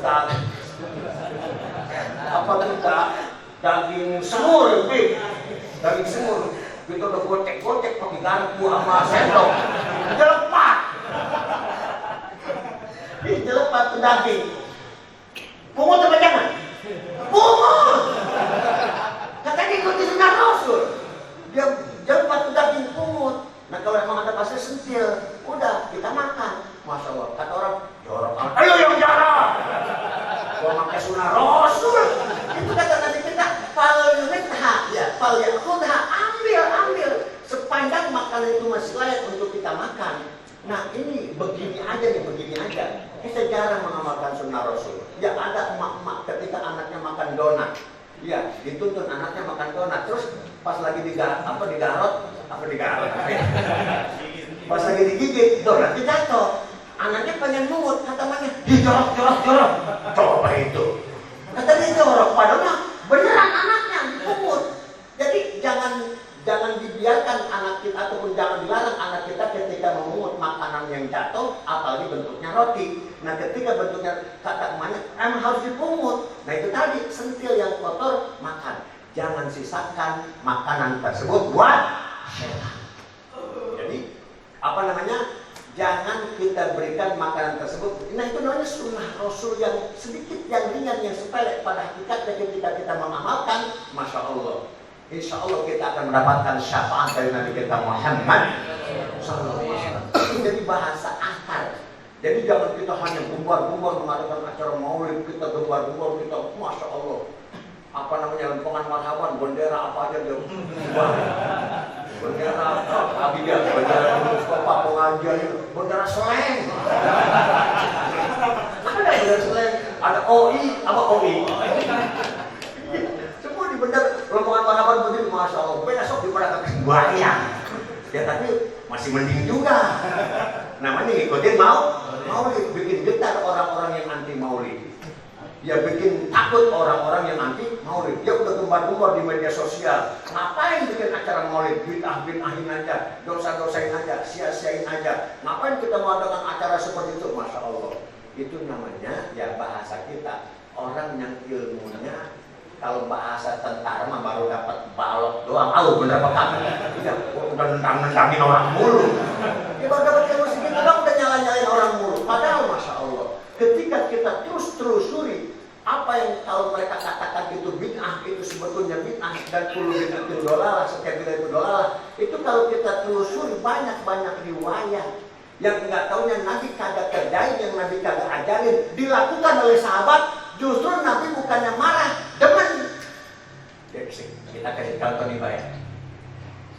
daging semur, daging semur. Kita udah gocek-gocek pakai garpu sama sendok, jelepat. Ini jelepat tuh daging. Pungut apa jangan? Pungut. Katanya ikuti sunnah Rasul. Dia jelepat tuh daging, pungut. Nah kalau emang ada pasir sentil, udah kita makan. Masya Allah, kata orang, jorok amat. Ayo yang jorok. Gua pakai sunnah Rasul. Itu kata Nabi kita, fal yunitha, ya, fal yakudha, ambil. Sepanjang makanan itu masih layak untuk kita makan. Nah ini begini aja. Kita jarang mengamalkan sunnah Rasul. Ya ada emak-emak ketika anaknya makan donat. Ya, dituntun anaknya makan donat. Terus pas lagi digarot. Pas lagi digigit, donatnya jatuh. Anaknya pengen mungut, kata emaknya, jorok. Coba itu. Kata dia jorok, padahal beneran anaknya dipungut. Jadi jangan dibiarkan anak kita ataupun jangan dilarang anak kita ketika memungut makanan yang jatuh, apalagi bentuknya roti. Nah ketika bentuknya kata emaknya emang harus dipungut. Nah itu tadi sentil yang kotor makan. Jangan sisakan makanan tersebut buat setan. Jadi jangan kita berikan makanan tersebut. Nah itu namanya sunnah Rasul yang sedikit, yang ringan, yang sepele. Pada hakikatnya ketika kita mengamalkan, masya Allah, insya Allah kita akan mendapatkan syafaat dari Nabi kita Muhammad SAW. Itu jadi bahasa akar. Jadi jangan kita hanya gumbar-gumbar mengadakan acara maulid, kita gumbar-gumbar, kita masya Allah, lempengan marhaban, bendera apa aja dia ubah. Bendera Abidah, bendera Mustafa pengajian itu, bendera seleng. Ada bendera seleng, ada OI, apa OI? Semua di bendera lempengan marhaban begitu, masya Allah. Besok di pada banyak. Ya tapi masih mending juga. Namanya ngikutin maulid, bikin getar orang-orang yang anti maulid. Ya bikin takut orang-orang yang anti maulid. Dia udah gembar-gembar di media sosial. Ngapain bikin acara maulid? Bid'ah-bid'ahin aja, dosa-dosain aja, sia-siain aja. Ngapain kita mengadakan acara seperti itu? Masya Allah. Itu namanya ya bahasa kita. Orang yang ilmunya, kalau bahasa tentara mah baru dapat balok doang. Bener apa kagak? Tidak, udah nendang-nendangin orang mulu. Dia baru dapat ilmu segitu doang udah nyala-nyalain orang mulu. Padahal masya Allah, ketika kita terus telusuri apa yang kalau mereka katakan itu bid'ah, itu sebetulnya bid'ah, dan kullu bid'atin dolalah, setiap bid'ah itu dolalah. Itu kalau kita telusuri banyak riwayat yang nggak taunya Nabi kagak kerjain, yang Nabi kagak ajarin, dilakukan oleh sahabat. Justru Nabi bukannya marah, demen. Kita kasih contoh nih Pak ya.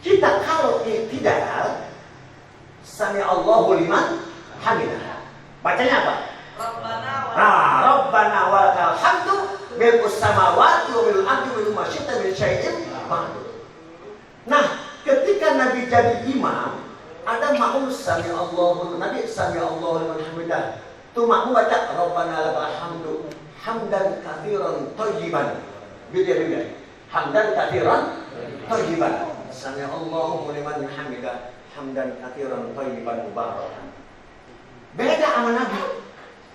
Kita kalau tidak sami Allahu liman hamidah, bacanya apa? Rabbana wa lakal hamdu milkus samawati wa milul ardi wa mimma syi'ta min syai'in ba'du. Nah, ketika Nabi jadi imam, ada makmum sami Allahu, Nabi sami Allahu liman hamidah. Tuh makmum baca Rabbana lakal hamdu hamdan katsiran thayyiban. Beda. Hamdan katsiran thayyiban. Sami Allahu liman hamidah hamdan katsiran thayyiban mubarakan. Beda sama Nabi.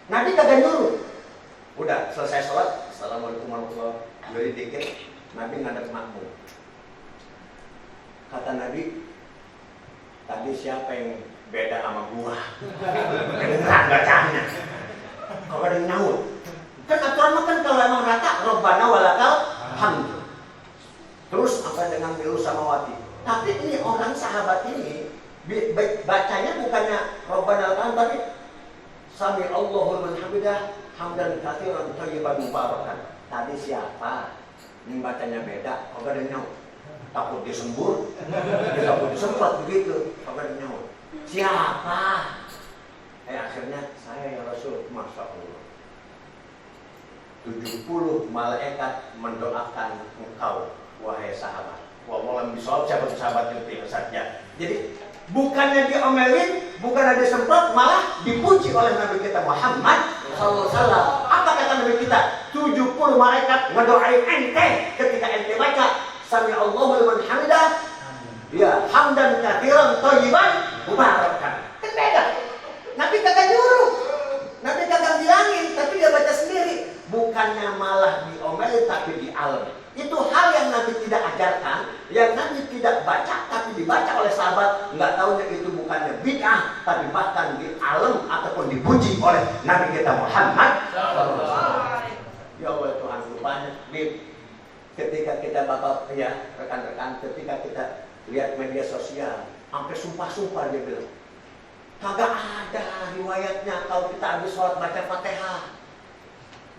Nabi kagak nyuruh. Udah selesai sholat, assalamualaikum warahmatullahi wabarakatuh. Beri dikit, Nabi ngadep makmum. Kata Nabi, tadi siapa yang beda sama gua? Kedengeran bacanya. Kalau ada yang nyaut. Kan aturan makan kalau emang rata, Rabbana walakal hamdu. Terus apa dengan milu samawati? Tapi ini orang sahabat ini bacanya bukannya Rabbana walakal hamdu, tapi sami Allahu liman hamidah hamdan katsiran thayyiban mubarakan. Tadi siapa? Ini bacanya beda, kagak ada nyaut. Takut disembur, dia takut disemprot begitu, kagak ada nyaut. Siapa? Akhirnya saya ya Rasul, masya Allah. 70 malaikat mendoakan engkau, wahai sahabat. Wallahu bisawab, sahabat itu saja. Jadi bukannya diomelin, bukannya disemprot, malah dipuji oleh Nabi kita Muhammad SAW. Apa kata Nabi kita? 70 malaikat mendoain ente ketika ente baca Sami Allahu liman hamidah. Ya, hamdan katsiran thayyiban mubarakan. Kan beda. Nabi kagak nyuruh, Nabi kagak bilangin, tapi dia baca sendiri. Bukannya malah diomelin, tapi dialem. Itu hal yang Nabi tidak ajarkan, yang Nabi tidak baca, tapi dibaca oleh sahabat. Nggak tahunya itu bukannya bid'ah, tapi bahkan dialem ataupun dipuji oleh Nabi kita Muhammad. Ya Allah Tuhan, banyak. Ketika kita bapak ya rekan-rekan, ketika kita lihat media sosial, sampai sumpah-sumpah dia bilang, kagak ada riwayatnya kalau kita habis sholat baca Fatihah.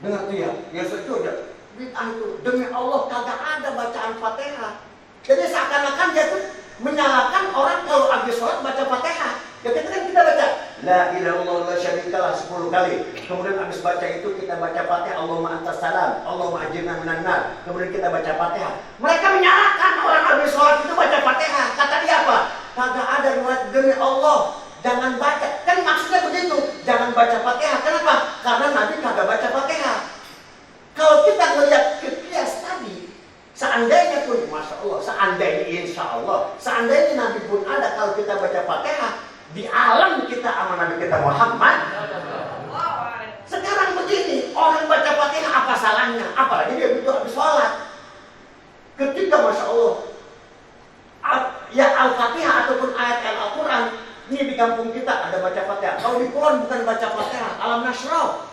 Dengar tuh ya, yang setuju bid'ah itu, demi Allah kagak ada bacaan Fatihah. Jadi seakan-akan dia tuh menyalahkan orang kalau habis sholat baca Fatihah. Ya kita kan kita baca La ilaha illallah la syarikalah 10 kali. Kemudian habis baca itu kita baca Fatihah, Allahumma antas salam, Allahumma ajirna minan nar. Kemudian kita baca Fatihah. Mereka menyalahkan orang habis sholat itu baca Fatihah. Kata dia apa? Kagak ada riwayat, demi Allah jangan baca. Kan maksudnya begitu, jangan baca Fatihah. Kenapa? Karena Nabi kagak baca Fatihah. Kalau kita melihat kias tadi, seandainya pun, Masya Allah, seandainya insya Allah, seandainya Nabi pun ada, kalau kita baca Fatihah, di alam kita sama Nabi kita Muhammad. Sekarang begini, orang baca Fatihah apa salahnya? Apalagi dia butuh habis sholat. Ketika Masya Allah, ya Al-Fatihah ataupun ayat Al-Quran, ini di kampung kita ada baca Fatihah. Kalau di Kulon bukan baca Fatihah, Alam Nasrah.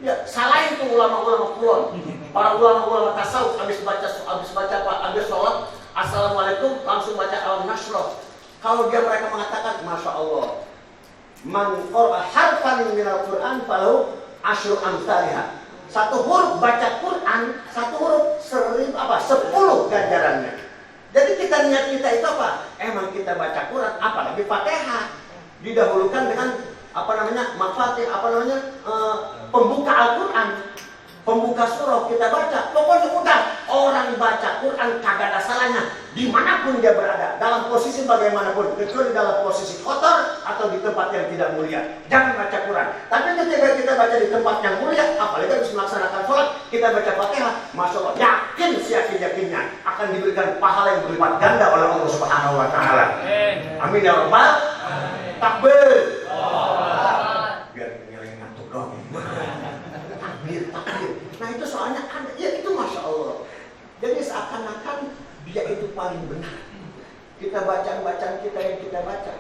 Ya, salahin tuh ulama-ulama Kulon. Para ulama-ulama tasawuf habis baca apa? Habis sholat, Assalamualaikum, langsung baca Alam Nasrah. Kalau dia mereka mengatakan, Masya Allah, man qara'a harfan minal Qur'an falahu asyru amsalihah. Satu huruf baca Quran, satu huruf 10 ganjarannya. Jadi kita niat kita itu apa? Emang kita baca Quran, apalagi Fatihah didahulukan dengan pembuka Al-Quran, pembuka surah kita baca. Pokoknya udah, orang baca Quran kagak ada salahnya dimanapun dia berada, dalam posisi bagaimanapun, kecuali dalam posisi kotor atau di tempat yang tidak mulia, jangan baca Quran. Tapi ketika kita baca di tempat yang mulia, apalagi harus melaksanakan sholat, kita baca Fatihah, Masya Allah, yakin siyakin-yakinnya akan diberikan pahala yang berlipat ganda oleh Allah Subhanahu Wa Taala. Amin ya Rabbal. Takbir. Biar ngeleng ngantuk dong. Takbir. Nah itu soalnya ada, ya itu Masya Allah. Jadi seakan-akan dia itu paling benar. Kita bacaan kita yang kita baca.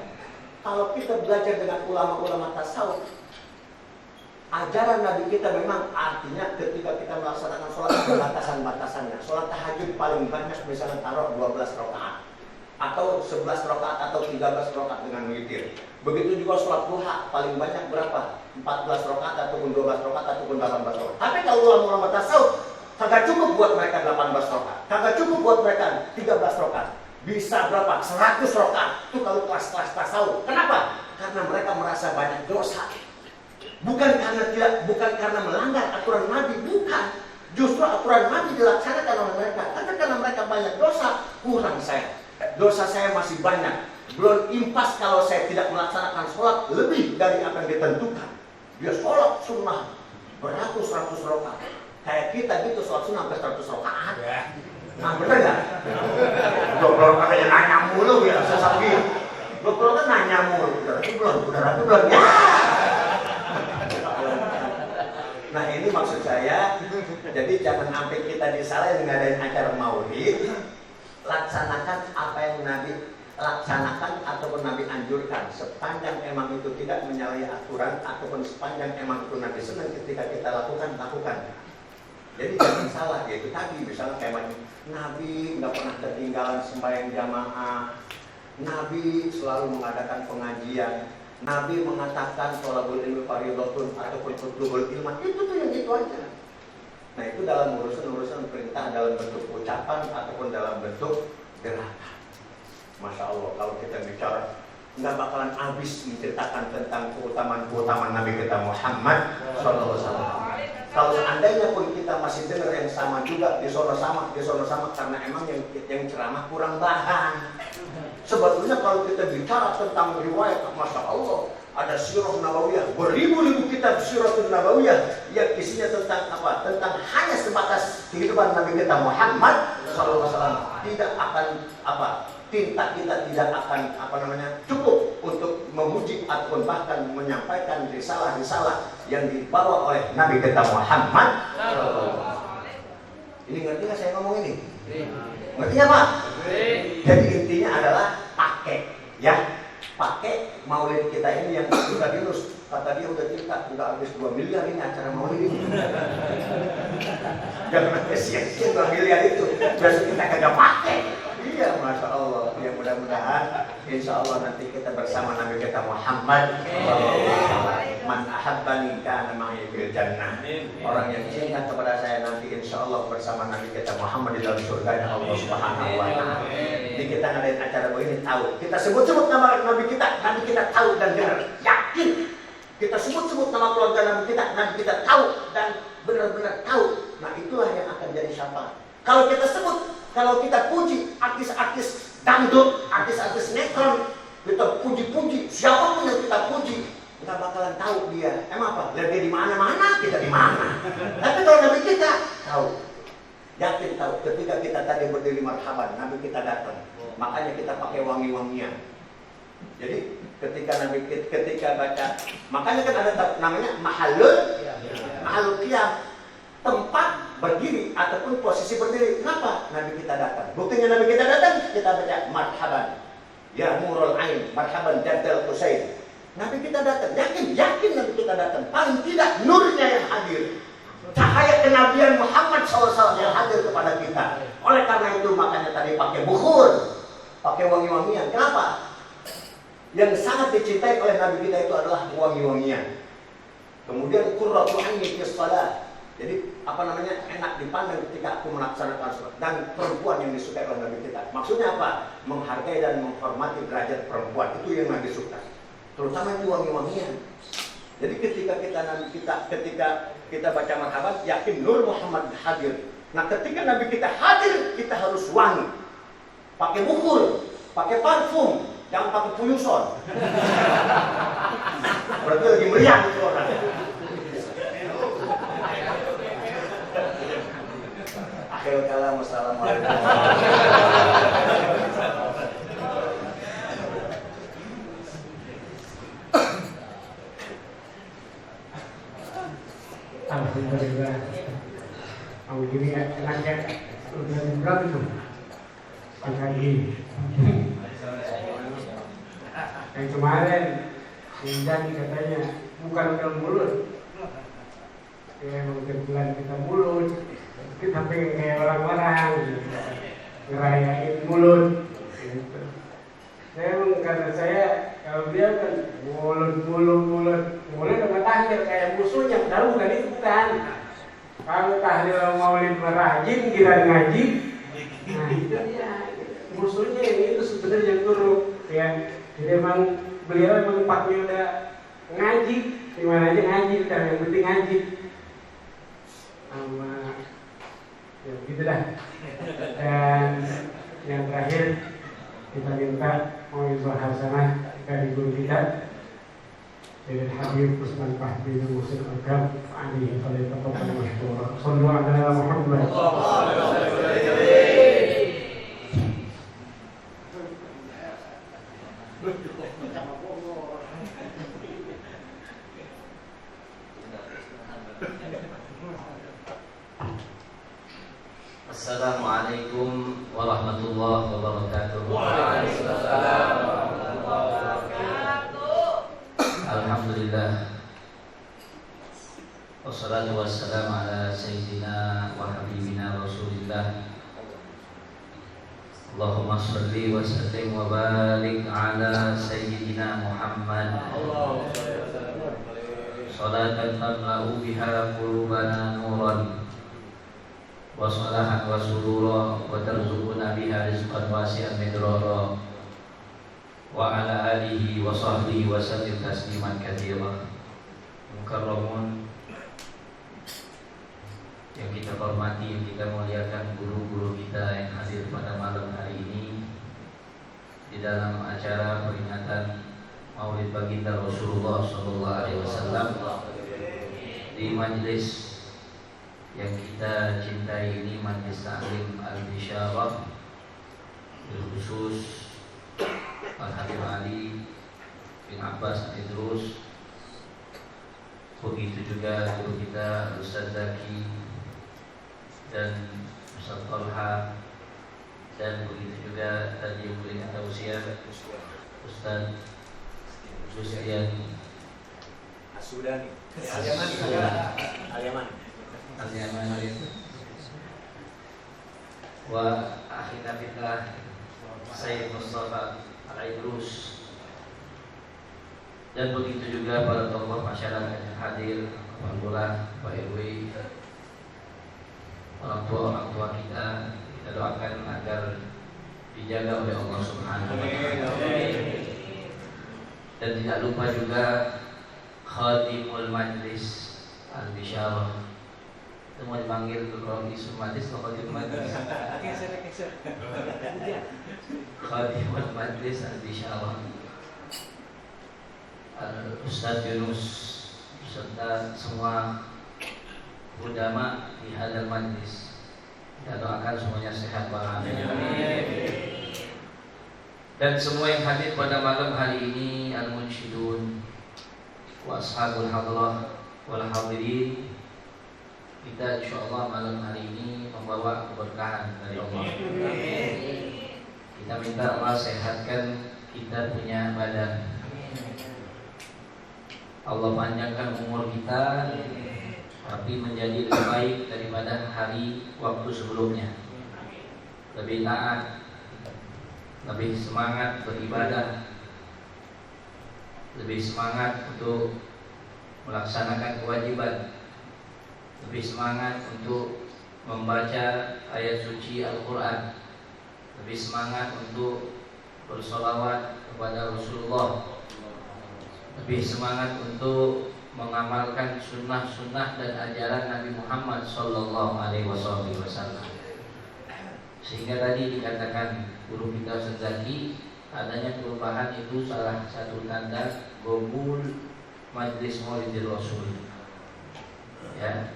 Kalau kita belajar dengan ulama-ulama tasawuf, ajaran Nabi kita memang artinya ketika kita melaksanakan sholat ada batasan-batasannya. Sholat tahajud paling banyak misalnya taruh 12 rakaat atau 11 rakaat atau 13 rakaat dengan witir. Begitu juga sholat duha paling banyak berapa? 14 rakaat ataupun 12 rakaat ataupun 18 rakaat. Tapi kalau ulama-ulama tasawuf kagak cukup buat mereka 18 rakaat, kagak cukup buat mereka 13 rakaat. Bisa berapa? 100 rakaat. Itu kalau kelas-kelas tasawuf. Kenapa? Karena mereka merasa banyak dosa. Bukan karena melanggar aturan Nabi, bukan. Justru aturan Nabi dilaksanakan oleh mereka. Karena mereka banyak dosa, kurang saya. Dosa saya masih banyak. Belum impas kalau saya tidak melaksanakan sholat lebih dari apa yang ditentukan. Dia sholat sunnah beratus-ratus rakaat. Kayak kita gitu sholat sunnah sampai 100 rakaat. Nah bener gak? Dokter katanya nanya mulu ya, sesapi. Dokter kan nanya mulu, udah rapi belum ya. Nah ini maksud saya, jadi jangan sampai kita disalahin ngadain acara maulid. Laksanakan apa yang Nabi laksanakan ataupun Nabi anjurkan, sepanjang emang itu tidak menyalahi aturan ataupun sepanjang emang itu Nabi senang ketika kita lakukan. Jadi jangan salah, yaitu tadi misalnya kayak Nabi nggak pernah ketinggalan sembahyang jamaah, Nabi selalu mengadakan pengajian, Nabi mengatakan thalabul ilmi fardhatun ataupun tutlubul ilma, itu tuh yang itu aja. Nah itu dalam urusan perintah dalam bentuk ucapan ataupun dalam bentuk gerakan. Masya Allah, kalau kita bicara nggak bakalan habis menceritakan tentang keutamaan Nabi kita Muhammad SAW. Kalau seandainya pun kita masih dengar yang sama juga, di sono sama, karena emang yang ceramah kurang bahan. Sebetulnya kalau kita bicara tentang riwayat, Masya Allah, ada Sirah Nabawiyah, beribu-ribu kitab Sirah Nabawiyah yang isinya tentang apa? Tentang hanya sebatas kehidupan Nabi kita Muhammad SAW. Tidak akan apa? Tinta kita tidak akan cukup untuk memuji ataupun bahkan menyampaikan risalah-risalah yang dibawa oleh Nabi kita Muhammad. Ini ngerti nggak saya ngomong ini? Ngerti ya Pak? Jadi intinya adalah pakai, ya, pakai maulid kita ini yang sudah dilus. Kata dia udah cerita, udah habis 2 miliar ini acara maulid ini. Jangan sia-sia 2 miliar itu, besok kita kagak pakai. Iya, Masya Allah. Ya mudah-mudahan insya Allah nanti kita bersama Nabi kita Muhammad. Man ahabbani kana ma'i fil jannah. Orang yang cinta kepada saya nanti insya Allah bersama Nabi kita Muhammad di dalam surga Allah Subhanahu wa ta'ala. Jadi kita ngadain acara begini tahu. Kita sebut-sebut nama Nabi kita tahu dan dengar. Yakin. Kita sebut-sebut nama keluarga Nabi kita tahu dan benar-benar tahu. Nah itulah yang akan jadi syafaat. Kalau kita sebut, kalau kita puji artis-artis dangdut, artis-artis sinetron, kita puji-puji, siapapun yang kita puji, nggak bakalan tahu dia. Emang apa? Lihat dia di mana-mana, kita di mana. Tapi kalau Nabi kita tahu, yakin tahu. Ketika kita tadi berdiri marhaban, Nabi kita datang. Makanya kita pakai wangi-wangian. Jadi ketika baca, makanya kan ada namanya mahalul qiyam, tempat berdiri ataupun posisi berdiri. Kenapa? Nabi kita datang. Buktinya Nabi kita datang, kita baca marhaban ya nurul ain, marhaban jaddal husain. Nabi kita datang, yakin Nabi kita datang. Paling tidak nurnya yang hadir, cahaya kenabian Muhammad SAW yang hadir kepada kita. Oleh karena itu makanya tadi pakai bukhur, pakai wangi-wangian. Kenapa? Yang sangat dicintai oleh Nabi kita itu adalah wangi-wangian. Kemudian qurratu aini fis shalah. Jadi enak dipandang ketika aku melaksanakan sholat. Dan perempuan yang disukai oleh Nabi kita. Maksudnya apa? Menghargai dan menghormati derajat perempuan. Itu yang Nabi suka. Terutama itu wangi-wangian. Jadi ketika kita baca marhaban, yakin Nur Muhammad hadir. Nah ketika Nabi kita hadir, kita harus wangi. Pakai bukhur, pakai parfum, jangan pakai puyuson. Berarti lagi meriang itu orang. Akhirul kalam, wassalamualaikum. Alhamdulillah. Kamu gini ya, enaknya udah berapa itu? Pagi. Yang kemarin yang janji katanya bukan mulut. Ya emang kebetulan kita mulut. Kita pengen kayak orang-orang ngerayain mulut gitu. Karena saya kalau dia kan mulut sama tahlil kayak musuhnya, padahal bukan itu, bukan. Kalau tahlil maulid merajin kira ngaji, nah itu dia musuhnya. Itu sebenarnya guru ya. Jadi emang beliau emang paknya udah ngaji, dimana aja ngaji, dan yang penting ngaji sama ya gitu dah. Dan yang terakhir kita minta mau'izah hasanah dari guru kita dari Habib Usman Fahmi dan Muhsin Al-Gab alaihi faliyatafaddal mashkura. Shallu ala Muhammad. Assalamualaikum warahmatullahi wabarakatuh. Waalaikumsalam warahmatullahi wabarakatuh. Alhamdulillah. Wassalatu wassalamu ala sayyidina wa habibina Rasulillah. Allahumma shalli wa sallim wa barik ala sayyidina Muhammad. Salatan tamla'u biha qulubana nuran wa salahan wa surura wa tarzuquna biha rizqan wasi'an midrara wa ala alihi wa sahbihi wa sallim tasliman katsira. Mukarramun yang kita hormati, yang kita muliakan guru-guru kita yang hadir pada malam hari ini di dalam acara peringatan Maulid Baginda Rasulullah SAW di majelis yang kita cintai ini, Majelis Ta'lim Al-Bisyarah, khusus Al-Habib Ali bin Abbas Idrus, begitu juga guru kita Ustaz Zaki dan Ustaz Talha, dan begitu juga tadi yang memberikan tausiah Ustaz Susiani Asudani Al-Yaman wa akhina fillah Sayyid Mustafa Al-Idrus, dan begitu juga para tokoh masyarakat yang hadir, Pak Lurah, Pak RW, orang tua kita doakan agar dijaga oleh Allah Subhanahu wa taala. Dan tidak lupa juga Khadimul Majlis Al-Bisyarah. Itu mau dipanggil Khadimul Majlis atau Khadimul Majlis? Khadimul Majlis Al-Bisyarah, Ustaz Yunus serta semua ulama di hadal majlis. Kita doakan semuanya sehat walafiat. Dan semua yang hadir pada malam hari ini, al-munsyidun wa ashabul hadrah wal hadirin, kita insyaallah malam hari ini membawa keberkahan dari Allah. Kita minta Allah sehatkan kita punya badan, Allah panjangkan umur kita, tapi menjadi lebih baik daripada hari waktu sebelumnya. Lebih taat, lebih semangat beribadah, lebih semangat untuk melaksanakan kewajiban, lebih semangat untuk membaca ayat suci Al-Quran, lebih semangat untuk bersolawat kepada Rasulullah, lebih semangat untuk mengamalkan sunnah-sunnah dan ajaran Nabi Muhammad Sallallahu Alaihi Wasallam. Sehingga tadi dikatakan guru kita Ustaz Zaki, adanya perubahan itu salah satu tanda gomul Majlis Maulid Rasul. Ya,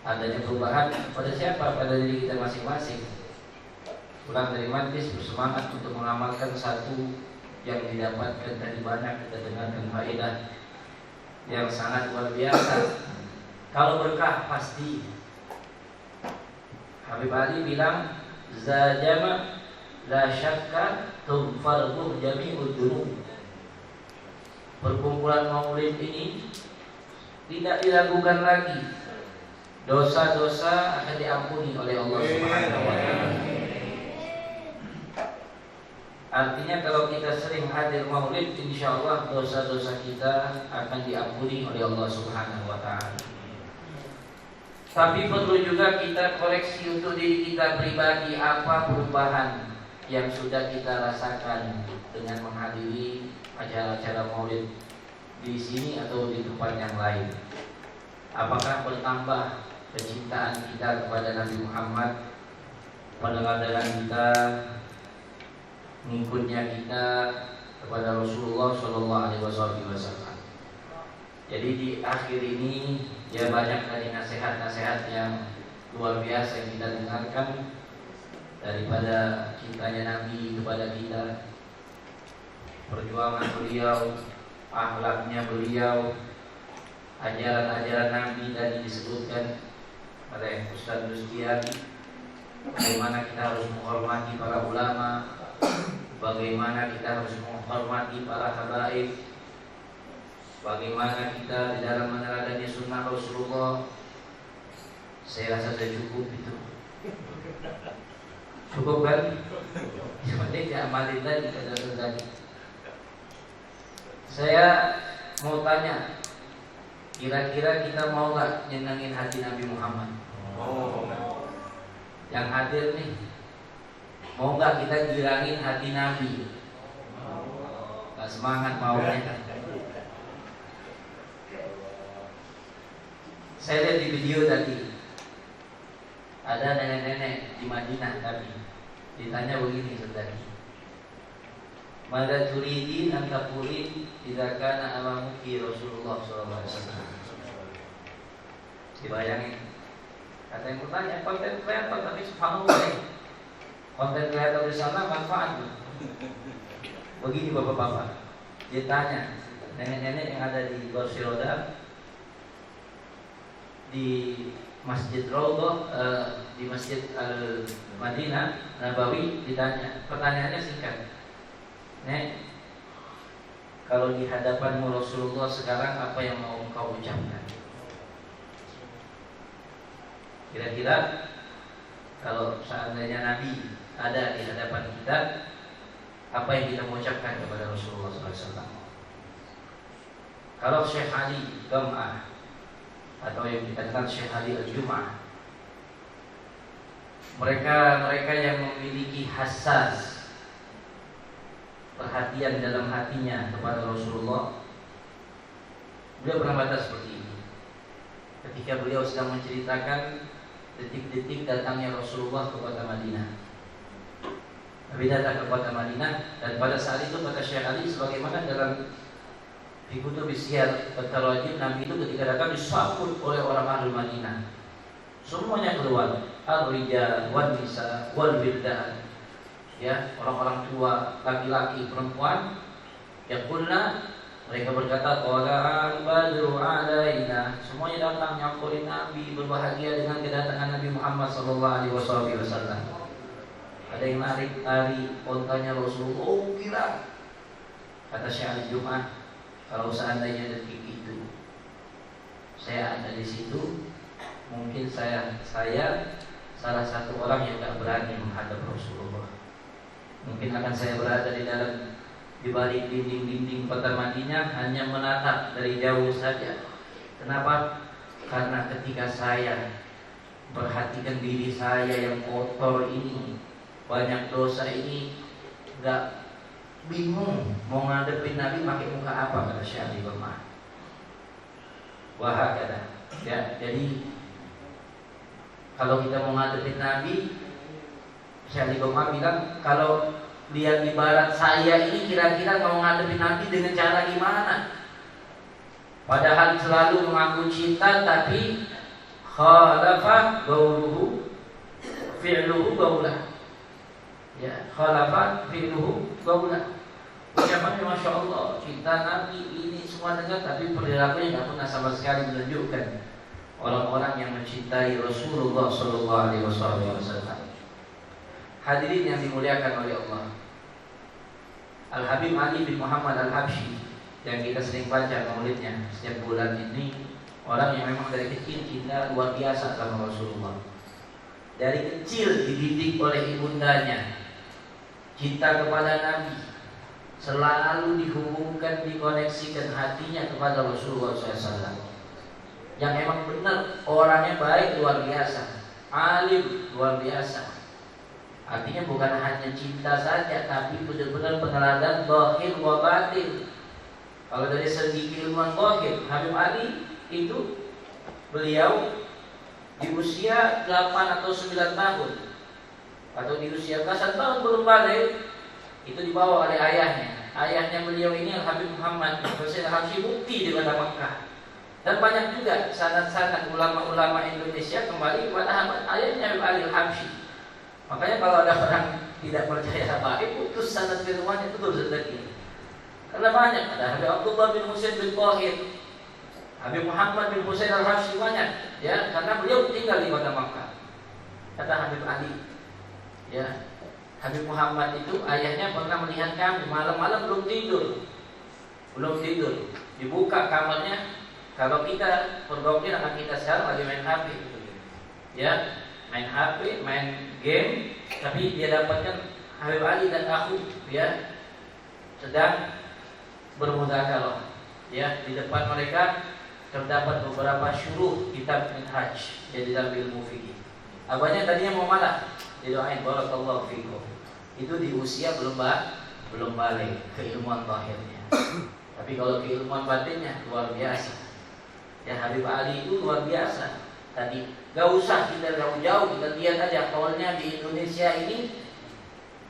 adanya perubahan pada siapa? Pada diri kita masing-masing. Pulang dari majlis bersemangat untuk mengamalkan satu yang didapatkan dari banyak kita dengarkan faedah yang sangat luar biasa. Kalau berkah pasti. Habib Ali bilang, "Zajama la syakka tughfaru jami'ud dzunub." Perkumpulan Maulid ini tidak diragukan lagi, dosa-dosa akan diampuni oleh Allah Subhanahu wa taala. Artinya kalau kita sering hadir maulid, insyaallah dosa-dosa kita akan diampuni oleh Allah Subhanahu wa taala. Tapi perlu juga kita koreksi untuk diri kita pribadi, apa perubahan yang sudah kita rasakan dengan menghadiri acara-acara maulid di sini atau di tempat yang lain. Apakah bertambah kecintaan kita kepada Nabi Muhammad, peneladan kita, mengikutnya kita kepada Rasulullah Shallallahu Alaihi Wasallam. Jadi di akhir ini ya banyak dari nasihat-nasihat yang luar biasa yang kita dengarkan daripada cintanya Nabi kepada kita, perjuangan beliau, akhlaknya beliau, ajaran-ajaran Nabi tadi disebutkan oleh Ustaz Susiani, bagaimana kita harus menghormati para ulama, bagaimana kita harus menghormati para habaib, bagaimana kita di dalam meneladani sunnah Rasulullah. Saya rasa sudah cukup itu. Cukup kan? Yang penting diamalin lagi kata tadi. Saya mau tanya, kira-kira kita mau gak nyenengin hati Nabi Muhammad? Yang hadir nih, mau gak kita girangin hati Nabi? Gak semangat maunya. Saya lihat di video tadi, Ada nenek-nenek di Madinah tadi ditanya begini tadi, mada turidin an taqulin idza kana amamuki Rasulullah sallallahu alaihi wasallam. Dibayangin, kata yang bertanya konten kreator, tapi subhanallah konten kreator di sana manfaat. Begini bapak-bapak, dia tanya nenek-nenek yang ada di kursi roda di Masjid Raudhah, di Masjid Al-Madinah Nabawi, ditanya, pertanyaannya singkat, Nek, kalau di hadapanmu Rasulullah sekarang apa yang mau engkau ucapkan? Kira-kira kalau seandainya Nabi ada di hadapan kita, apa yang kita mau ucapkan kepada Rasulullah SAW? Kalau Syekh Ali Gam'ah atau yang kita kenal Syekh Ali Al-Jum'ah, mereka yang memiliki hassas, perhatian dalam hatinya kepada Rasulullah, beliau pernah baca seperti ini ketika beliau sedang menceritakan detik-detik datangnya Rasulullah ke kota Madinah. Nabi datang ke kota Madinah, dan pada saat itu kata Syekh Ali, sebagaimana dalam di kutub Syiar At-Tarajim, Nabi itu ketika datang disambut oleh orang ahli Madinah. Semuanya keluar, ar-rijal wan nisa wal wildan. Ya, orang-orang tua, laki-laki, perempuan. Yaqulna, mereka berkata, qala al-badru alaina. Semuanya datang nyampurin Nabi, berbahagia dengan kedatangan Nabi Muhammad sallallahu alaihi wasallam. Ada yang narik ontanya Rasulullah. Oh, kira. Kata Syekh Al-Jum'ah, kalau seandainya detik itu saya ada di situ, mungkin saya salah satu orang yang tak berani menghadap Rasulullah. Mungkin akan saya berada di balik dinding-dinding kota Madinah, hanya menatap dari jauh saja. Kenapa? Karena ketika saya perhatikan diri saya yang kotor ini, banyak dosa ini, enggak bingung mau ngadepin Nabi pakai muka apa, kata Syekh Ali Gam'ah. Wah, kata ya, jadi kalau kita mau ngadepin Nabi, Syekh Ali Gam'ah bilang, kalau lihat ibarat saya ini kira-kira mau ngadepin Nabi dengan cara gimana? Padahal selalu mengaku cinta, tapi khalafa gauluhu fi'luhu gaulah. Ya, khalafa fi'luhu gaulah. Ucapannya Masya Allah, cinta Nabi ini semua dengar, tapi perilakunya tidak pernah sama sekali menunjukkan orang-orang yang mencintai Rasulullah Sallallahu Alaihi Wasallam. Hadirin yang dimuliakan oleh Allah, Al-Habib Ali bin Muhammad Al-Habsyi yang kita sering baca maulidnya setiap bulan ini, orang yang memang dari kecil cinta luar biasa sama Rasulullah. Dari kecil dididik oleh ibundanya cinta kepada Nabi, selalu dihubungkan, dikoneksikan hatinya kepada Rasulullah SAW. Yang emang benar orangnya baik luar biasa, alim luar biasa. Artinya bukan hanya cinta saja, tapi benar-benar peneladan zahir wa batin. Kalau dari segi keilmuan zahir, Habib Ali itu beliau di usia 8 atau 9 tahun, atau di usia belasan tahun belum balik, itu dibawa oleh ayahnya. Ayahnya beliau ini Al-Habib Muhammad Hussein Al-Habsyi mufti di kota Makkah. Dan banyak juga sanad-sanad ulama-ulama Indonesia kembali kepada ayahnya Habib Ali Al-Habsyi. Makanya kalau ada orang tidak percaya baik, putus sanad firmannya itu terus sedekah. Karena banyak, ada Habib Abdullah bin Husain bin Thahir, Habib Muhammad bin Husain Al-Habsyi, banyak, ya, karena beliau tinggal di kota Makkah. Kata Habib Ali, ya, Habib Muhammad itu ayahnya pernah melihat kami malam-malam belum tidur, dibuka kamarnya. Kalau kita pergaulan anak kita sekarang lagi main HP, ya, main HP, main game, tapi dia dapatkan Habib Ali dan aku, ya, sedang bermudzakarah, ya, di depan mereka terdapat beberapa syuruh kitab Minhaj, jadi dalam ilmu fikih. Abahnya tadinya mau malah didoain barakallahu fikum. Itu di usia belum balik keilmuan zahirnya. Tapi kalau keilmuan batinnya luar biasa. Ya, Habib Ali itu luar biasa. Tadi Gak usah kita jauh-jauh, kita lihat aja hallnya di Indonesia ini.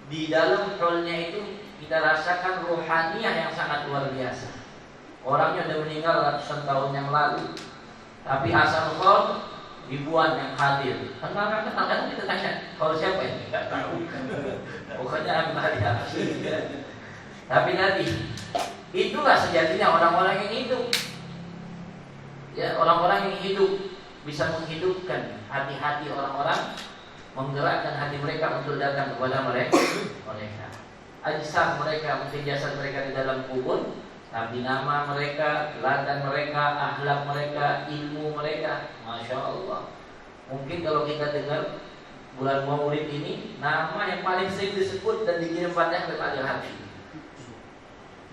Di dalam hallnya itu kita rasakan rohaniah yang sangat luar biasa. Orangnya udah meninggal ratusan tahun yang lalu, tapi asal hall ribuan yang hadir. Kadang-kadang kita tanya, hall siapa ini? Gak tahu. Pokoknya ambil hadiah. Tapi nanti itulah sejatinya orang-orang yang hidup. Ya, orang-orang yang hidup bisa menghidupkan hati-hati orang-orang, menggerakkan hati mereka untuk datang kepada mereka. Ajsam mereka, mungkin jasad mereka di dalam kubur, tapi nama mereka, teladan mereka, akhlak mereka, ilmu mereka, Masya Allah. Mungkin kalau kita dengar bulan Maulid ini, nama yang paling sering disebut dan dikirim Fatihah kepada hati.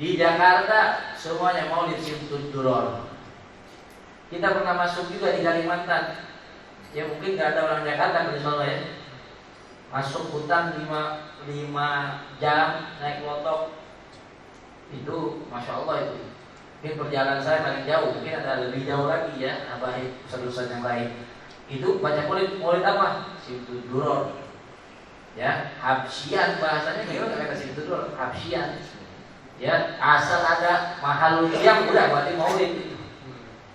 Di Jakarta semuanya Maulid Simtud Duror. Kita pernah masuk juga di Kalimantan. Ya mungkin nggak ada orang Jakarta di sana ya. Masuk hutan 5 jam naik motor. Itu Masya Allah itu. Mungkin perjalanan saya paling jauh. Mungkin ada lebih jauh lagi ya. Abahi usaha-usaha yang lain. Itu baca Maulid apa? Simtud Duror. Ya, Habsyian bahasanya gimana kata Simtud Duror? Habsyian. Ya, asal ada mahal yang udah berarti Maulid.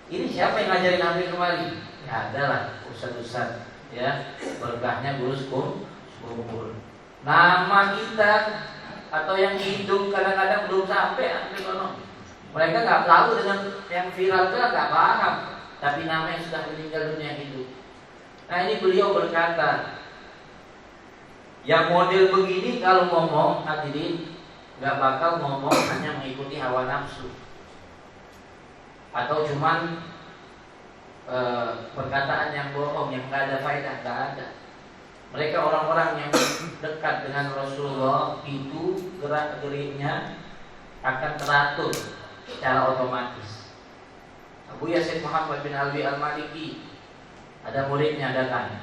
Ini siapa yang ngajarin Nabi kemari? Ya adalah ustaz-ustaz, ya berkahnya gurus kumpul. Nama kita atau yang hidup kadang-kadang belum sampai mereka nggak tahu dengan yang viral itu nggak paham, tapi nama yang sudah meninggal dunia hidup. Nah ini beliau berkata, yang model begini kalau ngomong hadirin nggak bakal ngomong hanya mengikuti hawa nafsu. Atau cuman perkataan yang bohong yang nggak ada faedah, nggak ada. Mereka orang-orang yang dekat dengan Rasulullah itu gerak-geriknya akan teratur secara otomatis. Abu Yasin Muhammad bin Alwi Al-Maliki, ada muridnya datang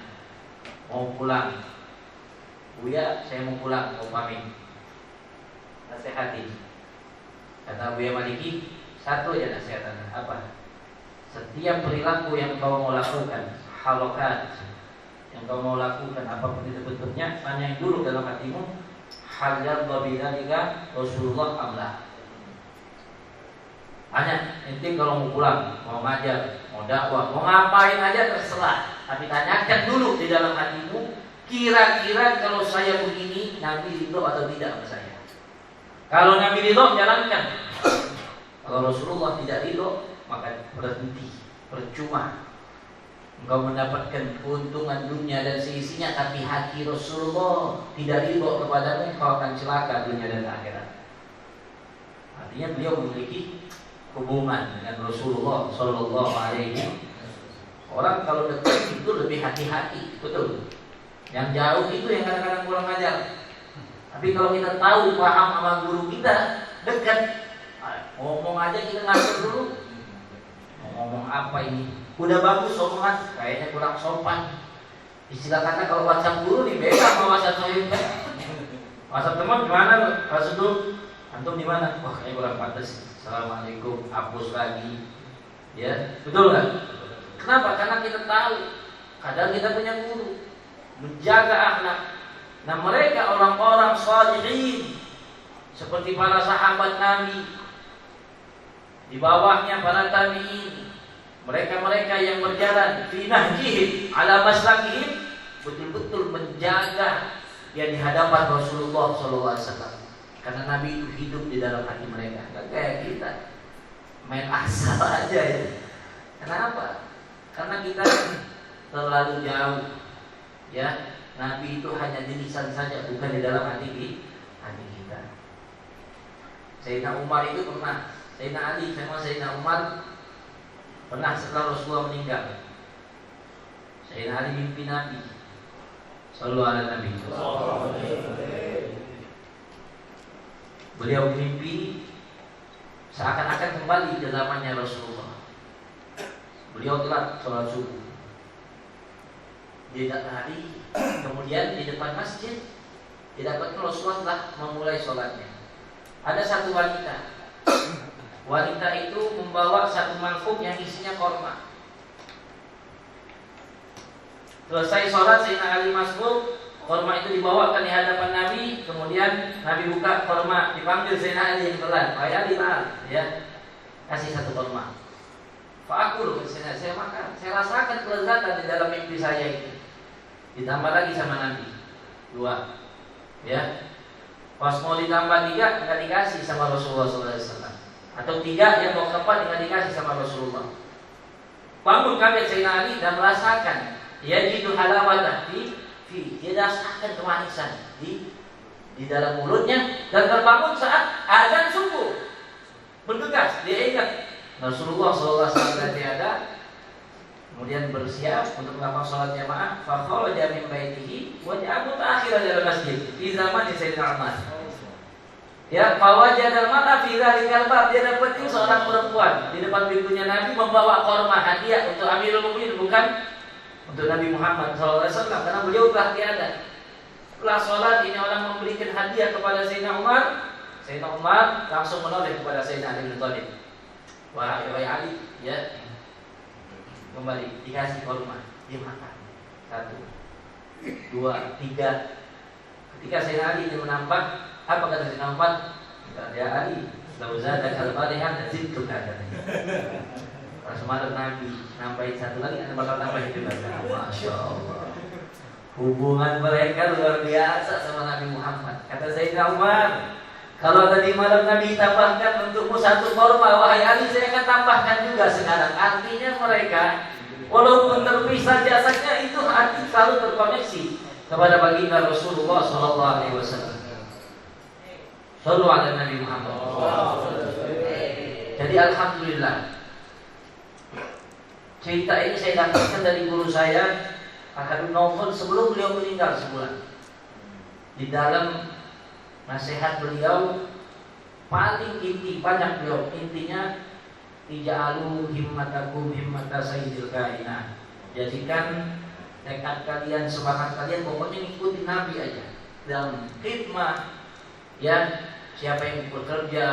mau pulang. Buya, saya mau pulang, mau pamit. Nasihati. Kata Buya Maliki, satu aja nasihatnya, apa? Setiap perilaku yang kau mau lakukan, halokat yang kau mau lakukan, apapun itu bentuknya, tanya dulu dalam hatimu, hal yardha bidzalika Rasulullah amla. Tanya, inti kalau mau pulang, mau ngajar, mau dakwah, mau ngapain aja terserah, tapi tanyakan dulu di dalam hatimu, kira-kira kalau saya begini, Nabi ridho atau tidak sama saya? Kalau Nabi ridho, jalankan. Kalau Rasulullah tidak ridho, maka berhenti, percuma. Engkau mendapatkan keuntungan dunia dan seisinya, tapi hati Rasulullah tidak ridho kepadamu, engkau akan celaka dunia dan akhirat. Artinya beliau memiliki hubungan dengan Rasulullah Sallallahu Alaihi Wasallam. Orang kalau dekat itu lebih hati-hati, betul. Yang jauh itu yang kadang-kadang kurang ajar. Tapi kalau kita tahu, paham sama guru kita, dekat. Ngomong aja kita ngatur dulu. Ngomong apa ini? Udah bagus omongan, kayaknya kurang sopan. Istilah kata kalau WhatsApp guru nih beda sama WhatsApp saya. WhatsApp teman gimana? Maksud tuh, antum di mana? Wah kayaknya kurang pantas. Assalamualaikum, hapus lagi. Ya, betul kan? Kenapa? Karena kita tahu. Kadang kita punya guru, menjaga akhlak. Nah mereka orang-orang shalihin, seperti para sahabat Nabi. Di bawahnya para tabi'in, mereka-mereka yang berjalan fi nahjihim ala maslakihim, betul-betul menjaga yang di hadapan Rasulullah SAW. Karena Nabi itu hidup di dalam hati mereka, nggak kayak kita main asal aja ya. Kenapa? Karena kita terlalu jauh, ya. Nabi itu hanya di lisan saja, bukan di dalam hati kita. Sayyidina Umar itu pernah, Sayyidina Ali sama Sayyidina Umar pernah setelah Rasulullah meninggal, Sayyidina Ali mimpi Nabi Sallallahu Alaihi Wasallam. Beliau mimpi seakan-akan kembali ke zamannya Rasulullah. Beliau telat sholat subuh. Dia hari kemudian di depan masjid didapatkan Rasulullah telah memulai sholatnya. Ada satu wanita. Wanita itu membawa satu mangkuk yang isinya korma. Selesai sholat Sayyidina Ali masbuk, korma itu dibawakan di hadapan Nabi, kemudian Nabi buka korma, dipanggil Sayyidina Ali yang telan, "Wahai Ali, ya, kasih satu korma." Fa'akul, saya makan, saya rasakan kelezatan di dalam mimpi saya itu. Ditambah lagi sama Nabi 2, ya. Pas mau ditambah 3, enggak dikasih sama Rasulullah SAW. Atau 3 yang mau keempat enggak dikasih sama Rasulullah. Bangun kaget Sayyidina Ali dan merasakan yajidu halawatan dia rasakan kemanisan di dalam mulutnya, dan terbangun saat azan subuh. Bergegas, dia ingat Rasulullah SAW tiada. Kemudian bersiap untuk melakukan sholat jamaah. Fakharaja min baitihi wa ja'a muta'akhiran ila masjid di zaman Sayyidina Umar. Ya, fawajada al-mar'a fi dzalikal bab, dia dapetin seorang perempuan di depan pintunya Nabi membawa korma hadiah untuk Amirul Mukminin, bukan untuk Nabi Muhammad SAW, karena beliau telah tiada. Setelah sholat ini orang memberikan hadiah kepada Sayyidina Umar. Sayyidina Umar langsung menoleh kepada Sayyidina Ali bin Thalib. Wahai Ali, ya, kembali dikasih korma, dia makan 1, 2, 3. Ketika Sayyidina Ali ingin menambah, apa kata Sayyidina Umar? Ya Ali, lau zada al-barihan zidtu katanya. Pas malam Nabi nambahin 1 lagi, Anda bakal tambahin juga. Masya Allah, hubungan mereka luar biasa sama Nabi Muhammad. Kata Sayyidina Umar, kalau tadi malam Nabi tambahkan untukmu 1 korma, wahai Ali, saya akan tambahkan juga sekarang. Artinya mereka walaupun terpisah jasadnya, itu hati selalu terkoneksi kepada baginda Rasulullah SAW. Sallu ala Nabi Muhammad. Jadi alhamdulillah, cerita ini saya dapatkan dari guru saya Akadul Naufal sebelum beliau meninggal sebulan. Di dalam nasihat beliau paling inti, banyak beliau intinya, ija'alu himmatakum himmata sayyidil kainat. Jadikan tekad kalian, semangat kalian pokoknya ngikutin Nabi aja dalam khidmah, ya. Siapa yang bekerja,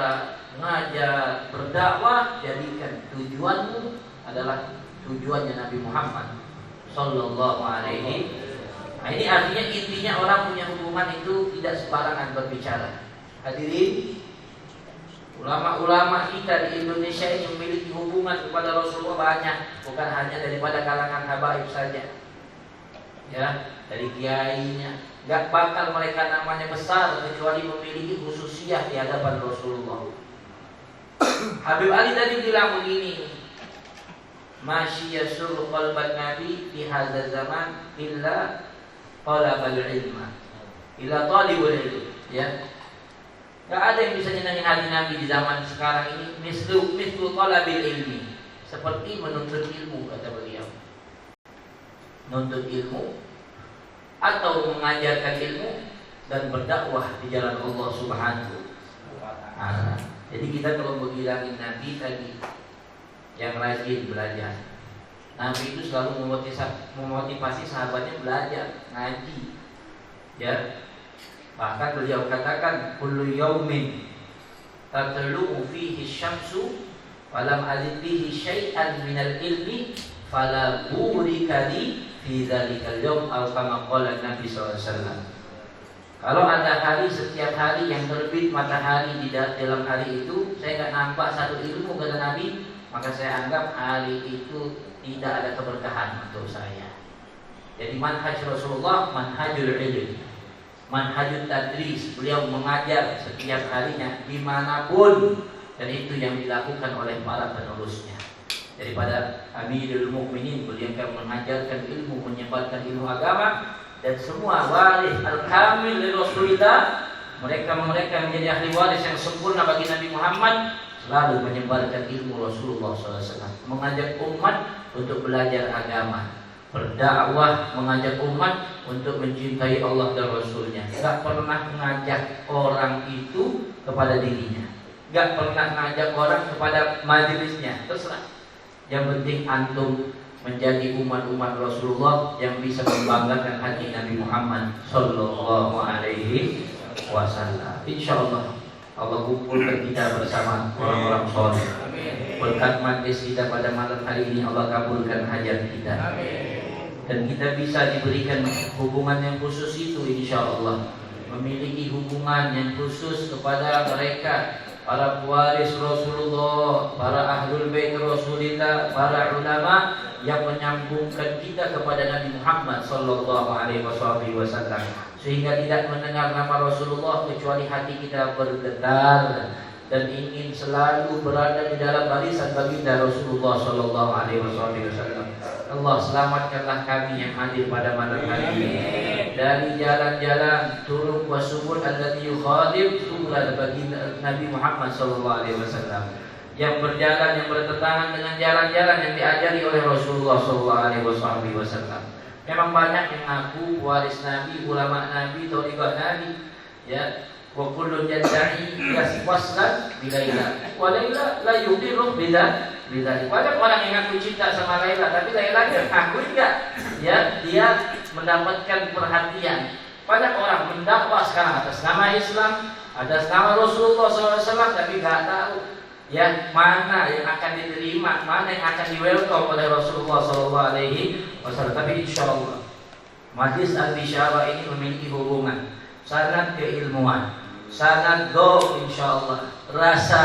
mengajar, berdakwah, jadikan tujuanmu adalah tujuannya Nabi Muhammad Sallallahu Alaihi. Nah, ini artinya intinya orang punya hubungan itu tidak sembarangan berbicara. Hadirin, ulama-ulama kita di Indonesia ini memiliki hubungan kepada Rasulullah banyak, bukan hanya daripada kalangan habaib saja, ya, dari kiainya. Gak bakal mereka namanya besar kecuali memiliki khususiyah di hadapan Rasulullah. Habib Ali tadi bilang begini, masih yasul qalban Nabi di hadzal zaman illa talabul ilma, illa talibul ilm, ya. Gak ada yang bisa nyenangin hati Nabi di zaman sekarang ini mislu talabil ilmi, seperti menuntut ilmu, kata beliau. Menuntut ilmu atau mengajarkan ilmu dan berdakwah di jalan Allah Subhanahu wa ta'ala. Jadi kita kalau bilangin Nabi tadi yang rajin belajar, Nabi itu selalu memotivasi sahabatnya belajar, ngaji, ya. Bahkan beliau katakan, kullu yaumin tatlu'u fihi syamsu falam alid fihi syai'an minal ilmi fala burika li fi dzalikal yaum, atau kama qala Nabi SAW. Kalau ada hari, setiap hari yang terbit matahari di dalam hari itu, saya enggak nampak 1 ilmu, kata Nabi, maka saya anggap hari itu tidak ada keberkahan untuk saya. Jadi manhaj Rasulullah manhajul ilm, manhajul tadris. Beliau mengajar setiap harinya dimanapun, dan itu yang dilakukan oleh para penerusnya. Daripada Amirul Mukminin, beliau akan mengajarkan ilmu, menyebarkan ilmu agama, dan semua waris al-kamil dari Rasulullah, mereka menjadi ahli waris yang sempurna bagi Nabi Muhammad, selalu menyebarkan ilmu Rasulullah SAW, mengajak umat untuk belajar agama, berdakwah, mengajak umat untuk mencintai Allah dan Rasulnya. Gak pernah mengajak orang itu kepada dirinya, gak pernah mengajak orang kepada majelisnya, terserah. Yang penting antum menjadi umat-umat Rasulullah yang bisa membanggakan hati Nabi Muhammad Sallallahu Alaihi Wasallam. InsyaAllah Allah kumpulkan kita bersama orang-orang soleh. Berkat majlis kita pada malam hari ini, Allah kabulkan hajat kita. dan kita bisa diberikan hubungan yang khusus itu, insya Allah memiliki hubungan yang khusus kepada mereka, para pewaris Rasulullah, para ahlul bait Rasulullah, para ulama yang menyambungkan kita kepada Nabi Muhammad sallallahu alaihi wasallam, sehingga tidak mendengar nama Rasulullah kecuali hati kita bergetar dan ingin selalu berada di dalam barisan baginda Rasulullah sallallahu alaihi wasallam. Allah selamatkanlah kami yang hadir pada malam hari ini dari jalan-jalan turuq wa subul allati yukhadib subul baginda Nabi Muhammad sallallahu alaihi wasallam, yang berjalan, yang bertentangan dengan jalan-jalan yang diajari oleh Rasulullah sallallahu alaihi wasallam. Memang banyak yang ngaku waris Nabi, ulama Nabi, thariqah Nabi, ya. Wa kullu yad'i waslan bilaila wa laila la yudiru bila. Banyak orang yang ngaku cinta sama Laila, tapi Lailanya ngaku enggak, ya, dia mendapatkan perhatian. Banyak orang mendakwah sekarang atas nama Islam, atas nama Rasulullah SAW, tapi nggak tahu ya mana yang akan diterima, mana yang akan di-welcome oleh Rasulullah SAW. Tapi insya Allah Majlis Al-Bisyarah ini memiliki hubungan sangat keilmuan, sangat go, insya Allah rasa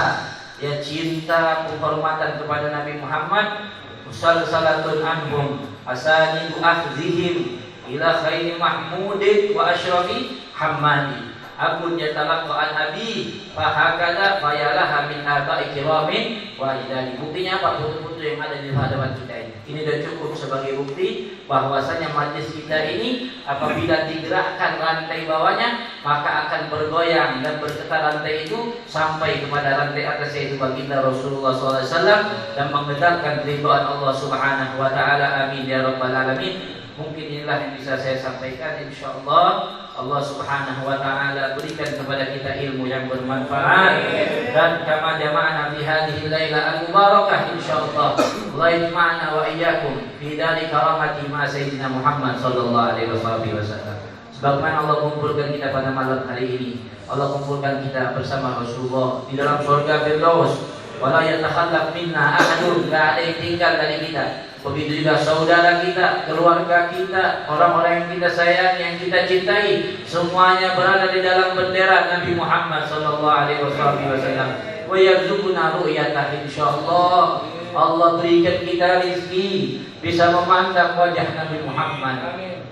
ya cinta penghormatan kepada Nabi Muhammad, musalsalatun anhum asanidu akhdhihim ila khairi mahmudin wa asyrafi hammadi akun yatalaqqa an abi fahakada fayalaha min aba'i kiramin wa idani. Buktinya apa? Foto-foto yang ada di hadapan kita ini. Ini sudah cukup sebagai bukti bahwasanya majlis kita ini apabila digerakkan rantai bawahnya maka akan bergoyang dan bergetar rantai itu sampai kepada rantai atas, yaitu baginda Rasulullah SAW, dan menggetarkan ridhaan Allah Subhanahu wa taala. Amin ya rabbal alamin. Mungkin inilah yang bisa saya sampaikan. Insyaallah Allah Subhanahu wa taala berikan kepada kita ilmu yang bermanfaat, dan kama jama'ana fi hadhihi laila al-mubarakah insyaallah Allah yajma'ana wa iyyakum fi dari karamati ma sayyidina Muhammad sallallahu alaihi wasallam. Sebagaimana Allah kumpulkan kita pada malam hari ini, Allah kumpulkan kita bersama Rasulullah di dalam surga Firdaus. Wala yatakhallaf minna ahadun, enggak ada yang tinggal dari kita. Begitu juga saudara kita, keluarga kita, orang-orang yang kita sayang, yang kita cintai, semuanya berada di dalam bendera Nabi Muhammad sallallahu alaihi wasallam. Wa yarzuquna ru'yatah insyaallah. Allah berikan kita rezeki bisa memandang wajah Nabi Muhammad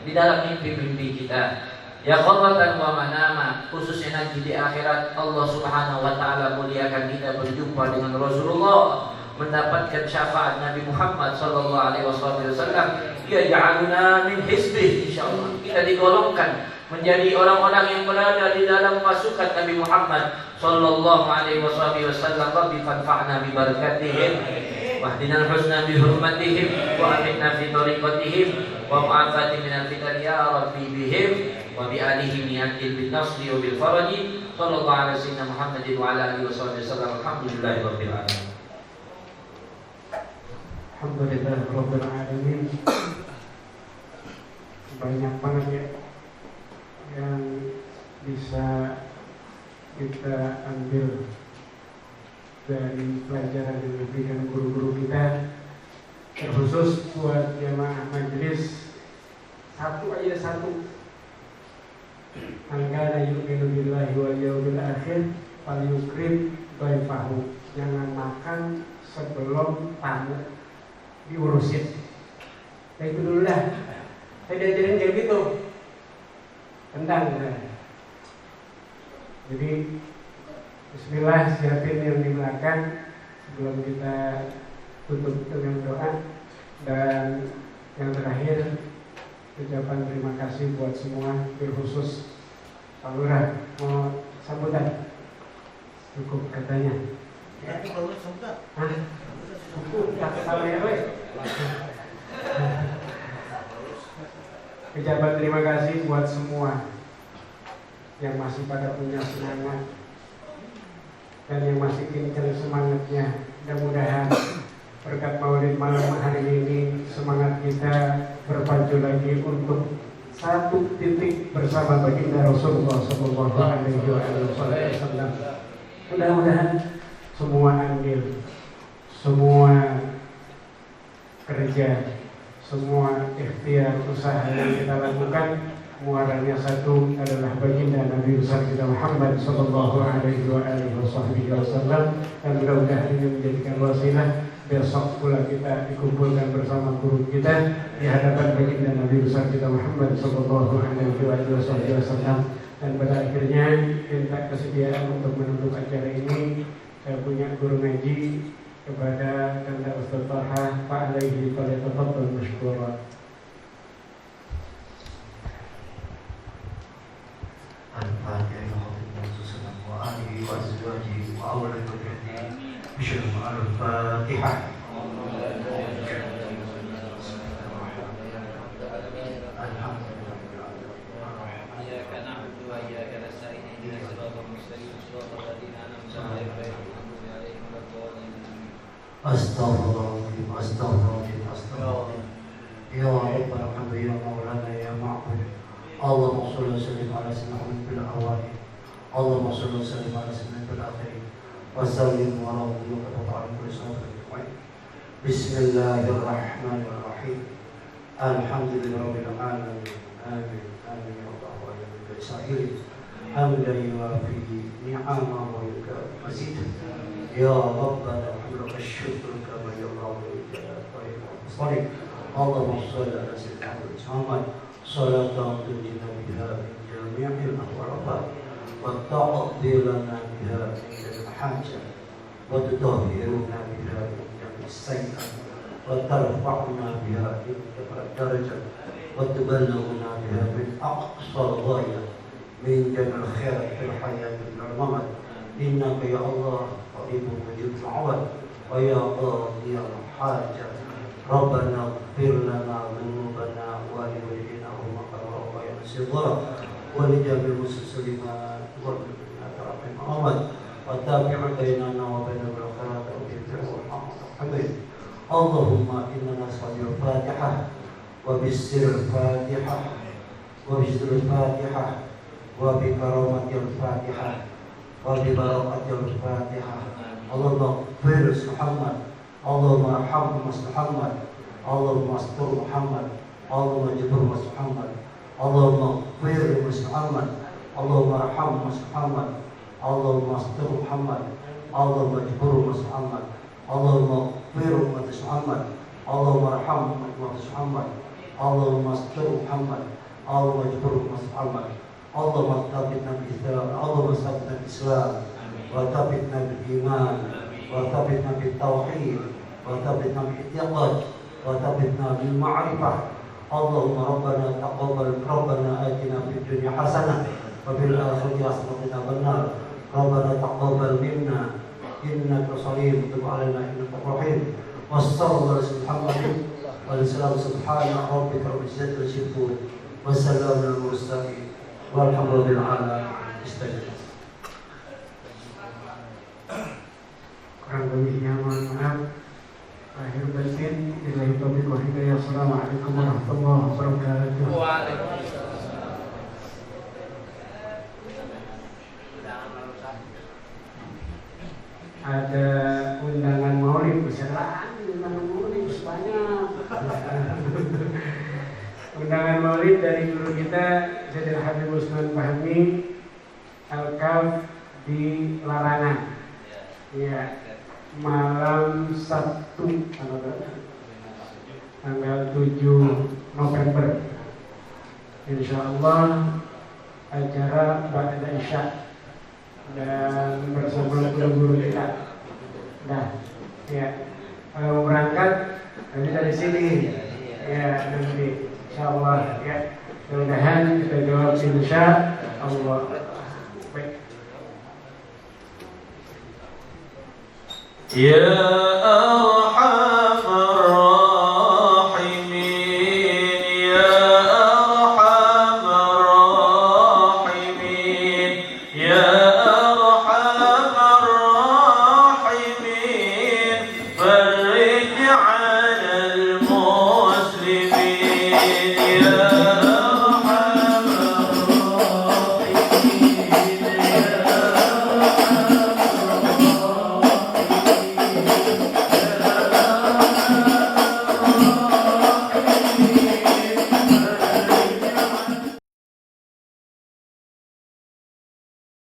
di dalam mimpi-mimpi kita. Ya khawatan wa manama, khususnya nanti di akhirat Allah Subhanahu wa taala muliakan kita berjumpa dengan Rasulullah, mendapatkan syafaat Nabi Muhammad sallallahu alaihi wasallam. Dia ja'aluna min hizbih, insyaallah kita digolongkan menjadi orang-orang yang berada di dalam pasukan Nabi Muhammad sallallahu alaihi wasallam. Rabbi fanfa'na bi barakatihim wahdina al-husna bi hurmatihim wa aminna fi tariqatihim wa ma'afati min al-fitan ya rabbi bihim wa bi alihim yakil bin nasri wa bil faraji sallallahu alaihi wasallam Muhammadin wa ala alihi wasallam. Alhamdulillahi rabbil alamin. Alhamdulillah rabbil alamin. Banyak banget ya yang bisa kita ambil dari pelajaran yang diberikan guru-guru kita, terkhusus buat jamaah majelis. Satu. Angkana yu'minu billahi wal yawmil akhir fal yukrim dhaifahu. Jangan makan sebelum tamu diurusin. Nah itu dulu dah. Saya diajarin kayak gitu. Tendang dah. Jadi bismillah, siapin yang di belakang sebelum kita tutup dengan doa. Dan yang terakhir, ucapan terima kasih buat semua, terkhusus Pak Lurah. Mau sambutan? Cukup katanya. Ya, kalau sambutan. Hah? Cukup, kata sama RW. Ucapan terima kasih buat semua yang masih pada punya semangat dan yang masih kencang semangatnya. Mudah-mudahan berkat Maulid malam hari ini semangat kita berpacu lagi untuk satu titik bersama baginda Rasulullah sallallahu alaihi wasallam. Mudah-mudahan semua andil, semua kerja, semua ikhtiar usaha yang kita lakukan muaranya satu adalah baginda Nabi besar kita Muhammad sallallahu alaihi wasallam, dan mudah-mudahan ini menjadikan wasilah besok pula kita dikumpulkan bersama guru kita di hadapan baginda Nabi besar kita Muhammad sallallahu alaihi wasallam. Dan pada akhirnya minta kesediaan untuk menutup acara ini saya punya guru ngaji kepada Kanda Ustaz Taha Pak Alaihi falyatafaddal mashkura. Al-Fatihah wa alihi wa azwajihi wa awlihi wa sahbihi bishru al-Fatihah. Astaghfirullahaladzim, astaghfirullahaladzim, astaghfirullahaladzim. Ya Rabbana hamdu ya Maulana ya Ma'bud. Allahumma sholli wa sallim ala sayyidina Muhammad fil awwalin. Allahumma sholli wa sallim ala sayyidina fil akhirin. Wa sallim wa radiyallahu wa ta'ala kulli sallallahu. Bismillahirrahmanirrahim. Alhamdulillahirabbil alamin. Amin. Amin ya rabbal alamin. Sa'il hamdan yuwafi ni'amahu wa yukafi mazidah. Ya Rabbana hamdaka syukru kama yarau wa Allahumma sholli ala sayyidina Muhammad salatan tunjina biha min jami'il ahwalat wa ta'dilana biha min al-hajat wa tudahhiruna biha min jami'is sayyi'at wa tarfa'una biha min darajat wa tuballighuna biha min aqsal ghayat min jami'il khairat fil hayati wal mamat. Innaka ya Allah qaribun mujibud da'wat wa ya qadiyal hajat. Rabbana ighfir lana dhunubana wa li walidina wa rabbayana shighara wa li jami'il muslimin wa li Muhammad wa tabi'u bainana wa bainal khairat wa bi Allahumma inna nas'aluka al-Fatihah wa bis-sirril Fatihah wa bis-sirril Fatihah wa bi karamatil Fatihah wa bi barakatil Fatihah. Allahumma ighfir Muhammad, Allahumma arham Muhammad, Allahumma astur Muhammad, Allahumma jibur Muhammad, Allahumma ighfir Muhammad, Allahumma arham Muhammad, Allahumma astur Muhammad, Allahumma jibur Muhammad, Allahumma ighfir Muhammad, Allahumma arham Muhammad, Allahumma astur Muhammad, Allahumma jibur Muhammad. Allahumma tsabbitna bil Islam, Allahumma tsabbitna bil Islam, wa tsabbitna bil iman, wa tsabbitna bil tauhid, wa tsabbitna bil i'tiqad, wa tsabbitna bil ma'rifah. Allahumma rabbana taqabbal, rabbana atina fid dunya hasanah wa fil akhirati hasanah wa qina adzabannar. Rabbana taqabbal minna innaka sami'un tub 'alaina innaka rahim. Wassallallahu alaihi Muhammadin wa sallam. Subhana rabbika rabbil izzati amma yasifun wa salamun alal mursalin. Walhamdulillah. Kurang lebihnya mohon maaf. Akhir batin, billahi taufiq wal hidayah. Assalamualaikum warahmatullahi wabarakatuh. Waalaikumsalam. Ada undangan maulid, misalnya undangan maulid banyak. Undangan maulid dari guru kita Sayyidil Habib Usman Fahmi Al-Kaf di Larangan. Ya, malam Sabtu tanggal 7 November. Insyaallah acara Ba'da Isya dan bersama guru-guru kita. Nah, ya, kalau berangkat nanti dari sini. Ya, nanti insyaallah ya. Mudah-mudahan kita jawab insyaallah. Baik. Ya Arhamar Rahimin, Ya Arhamar Rahimin, Ya Arhamar Rahimin, farij